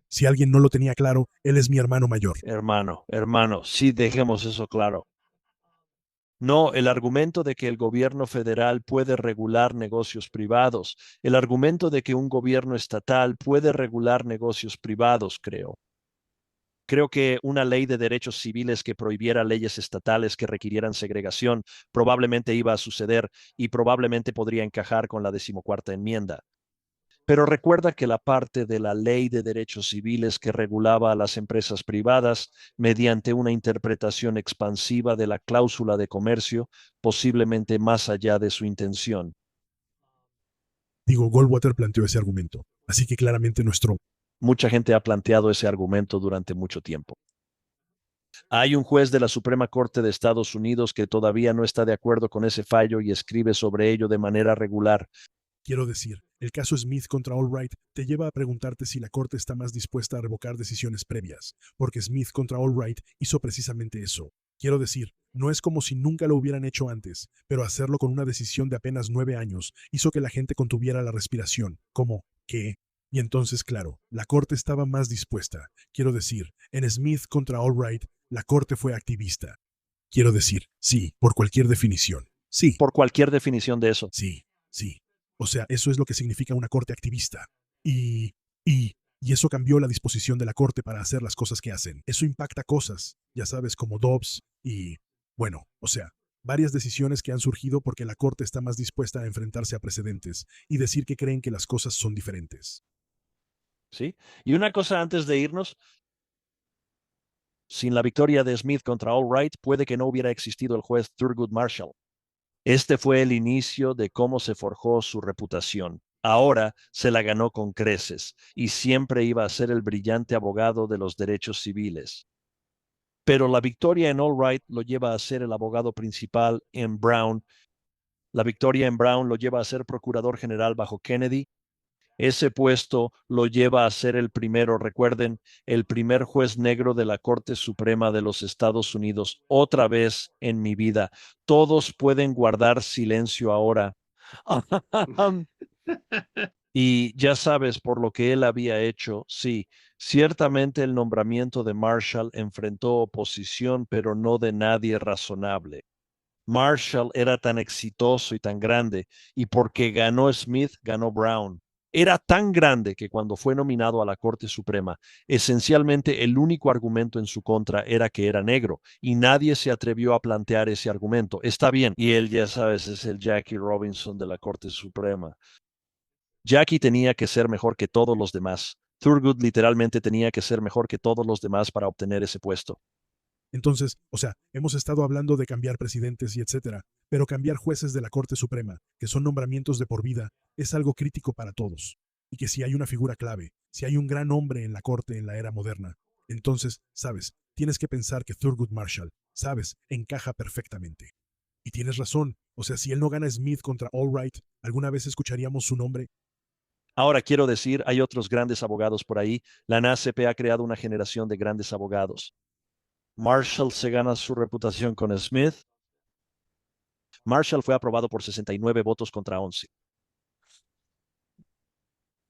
D: Si alguien no lo tenía claro, él es mi hermano mayor.
A: Hermano, sí dejemos eso claro. No, el argumento de que el gobierno federal puede regular negocios privados, el argumento de que un gobierno estatal puede regular negocios privados, creo. Creo que una ley de derechos civiles que prohibiera leyes estatales que requirieran segregación probablemente iba a suceder y probablemente podría encajar con la 14ª enmienda. Pero recuerda que la parte de la ley de derechos civiles que regulaba a las empresas privadas mediante una interpretación expansiva de la cláusula de comercio, posiblemente más allá de su intención.
D: Digo, Goldwater planteó ese argumento. Así que claramente nuestro...
A: Mucha gente ha planteado ese argumento durante mucho tiempo. Hay un juez de la Suprema Corte de Estados Unidos que todavía no está de acuerdo con ese fallo y escribe sobre ello de manera regular.
D: Quiero decir, el caso Smith contra Albright te lleva a preguntarte si la Corte está más dispuesta a revocar decisiones previas, porque Smith contra Albright hizo precisamente eso. Quiero decir, no es como si nunca lo hubieran hecho antes, pero hacerlo con una decisión de apenas 9 años hizo que la gente contuviera la respiración. ¿Cómo? ¿Qué? Y entonces, claro, la Corte estaba más dispuesta. Quiero decir, en Smith contra Albright, la Corte fue activista. Quiero decir, sí, por cualquier definición. Sí,
A: Por cualquier definición de eso.
D: sí. O sea, eso es lo que significa una corte activista. Y eso cambió la disposición de la corte para hacer las cosas que hacen. Eso impacta cosas, ya sabes, como Dobbs y, bueno, o sea, varias decisiones que han surgido porque la corte está más dispuesta a enfrentarse a precedentes y decir que creen que las cosas son diferentes.
A: ¿Sí? Y una cosa antes de irnos, sin la victoria de Smith contra Albright, puede que no hubiera existido el juez Thurgood Marshall. Este fue el inicio de cómo se forjó su reputación. Ahora se la ganó con creces y siempre iba a ser el brillante abogado de los derechos civiles. Pero la victoria en Albright lo lleva a ser el abogado principal en Brown. La victoria en Brown lo lleva a ser procurador general bajo Kennedy. Ese puesto lo lleva a ser el primero, recuerden, el primer juez negro de la Corte Suprema de los Estados Unidos. Otra vez en mi vida. Todos pueden guardar silencio ahora. Y ya sabes por lo que él había hecho, sí, ciertamente el nombramiento de Marshall enfrentó oposición, pero no de nadie razonable. Marshall era tan exitoso y tan grande, y porque ganó Smith, ganó Brown. Era tan grande que cuando fue nominado a la Corte Suprema, esencialmente el único argumento en su contra era que era negro, y nadie se atrevió a plantear ese argumento. Está bien, y él, ya sabes, es el Jackie Robinson de la Corte Suprema. Jackie tenía que ser mejor que todos los demás. Thurgood literalmente tenía que ser mejor que todos los demás para obtener ese puesto.
D: Entonces, hemos estado hablando de cambiar presidentes y etcétera, pero cambiar jueces de la Corte Suprema, que son nombramientos de por vida, es algo crítico para todos. Y que si hay una figura clave, si hay un gran hombre en la Corte en la era moderna, entonces, sabes, tienes que pensar que Thurgood Marshall, sabes, encaja perfectamente. Y tienes razón, si él no gana Smith contra Albright, ¿alguna vez escucharíamos su nombre?
A: Ahora quiero decir, hay otros grandes abogados por ahí. La NAACP ha creado una generación de grandes abogados. Marshall se gana su reputación con Smith. Marshall fue aprobado por 69 votos contra 11.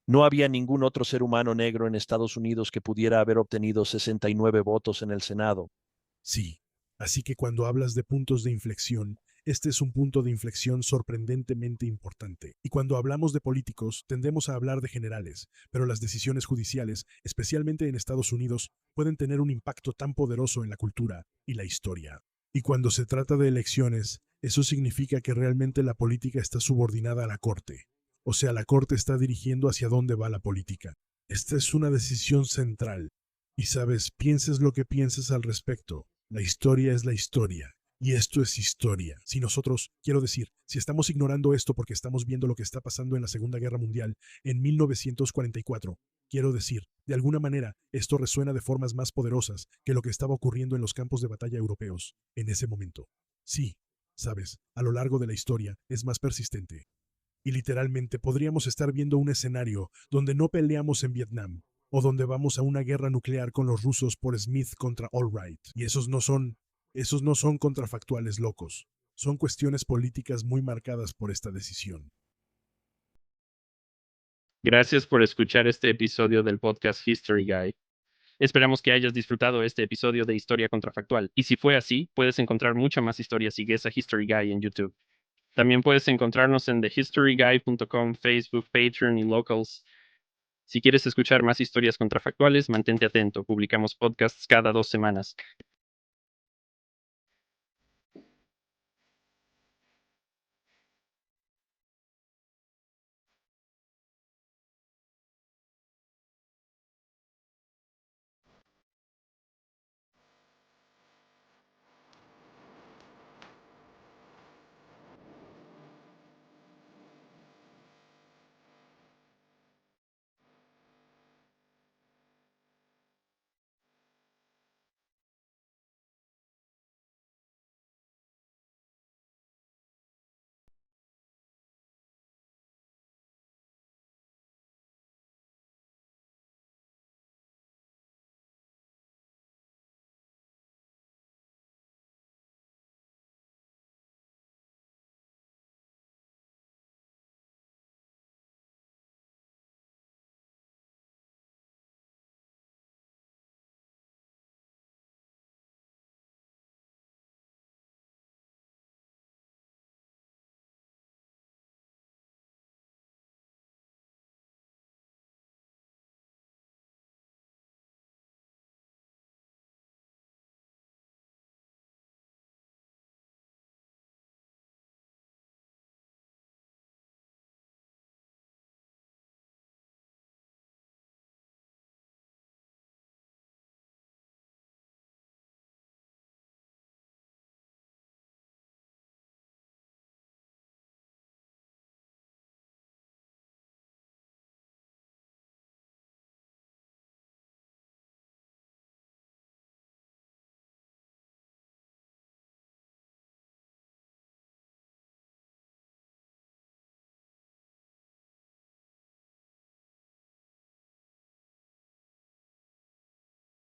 A: No había ningún otro ser humano negro en Estados Unidos que pudiera haber obtenido 69 votos en el Senado.
D: Sí, así que cuando hablas de puntos de inflexión, este es un punto de inflexión sorprendentemente importante. Y cuando hablamos de políticos, tendemos a hablar de generales, pero las decisiones judiciales, especialmente en Estados Unidos, pueden tener un impacto tan poderoso en la cultura y la historia. Y cuando se trata de elecciones, eso significa que realmente la política está subordinada a la corte. La corte está dirigiendo hacia dónde va la política. Esta es una decisión central. Y sabes, pienses lo que pienses al respecto. La historia es la historia. Y esto es historia. Si nosotros, quiero decir, si estamos ignorando esto porque estamos viendo lo que está pasando en la Segunda Guerra Mundial en 1944, quiero decir, de alguna manera, esto resuena de formas más poderosas que lo que estaba ocurriendo en los campos de batalla europeos en ese momento. Sí, sabes, a lo largo de la historia es más persistente. Y literalmente podríamos estar viendo un escenario donde no peleamos en Vietnam, o donde vamos a una guerra nuclear con los rusos por Smith contra Albright. Y esos no son contrafactuales locos. Son cuestiones políticas muy marcadas por esta decisión.
C: Gracias por escuchar este episodio del podcast History Guy. Esperamos que hayas disfrutado este episodio de Historia Contrafactual. Y si fue así, puedes encontrar mucha más historia si sigues a History Guy en YouTube. También puedes encontrarnos en thehistoryguy.com, Facebook, Patreon y Locals. Si quieres escuchar más historias contrafactuales, mantente atento. Publicamos podcasts cada 2 semanas.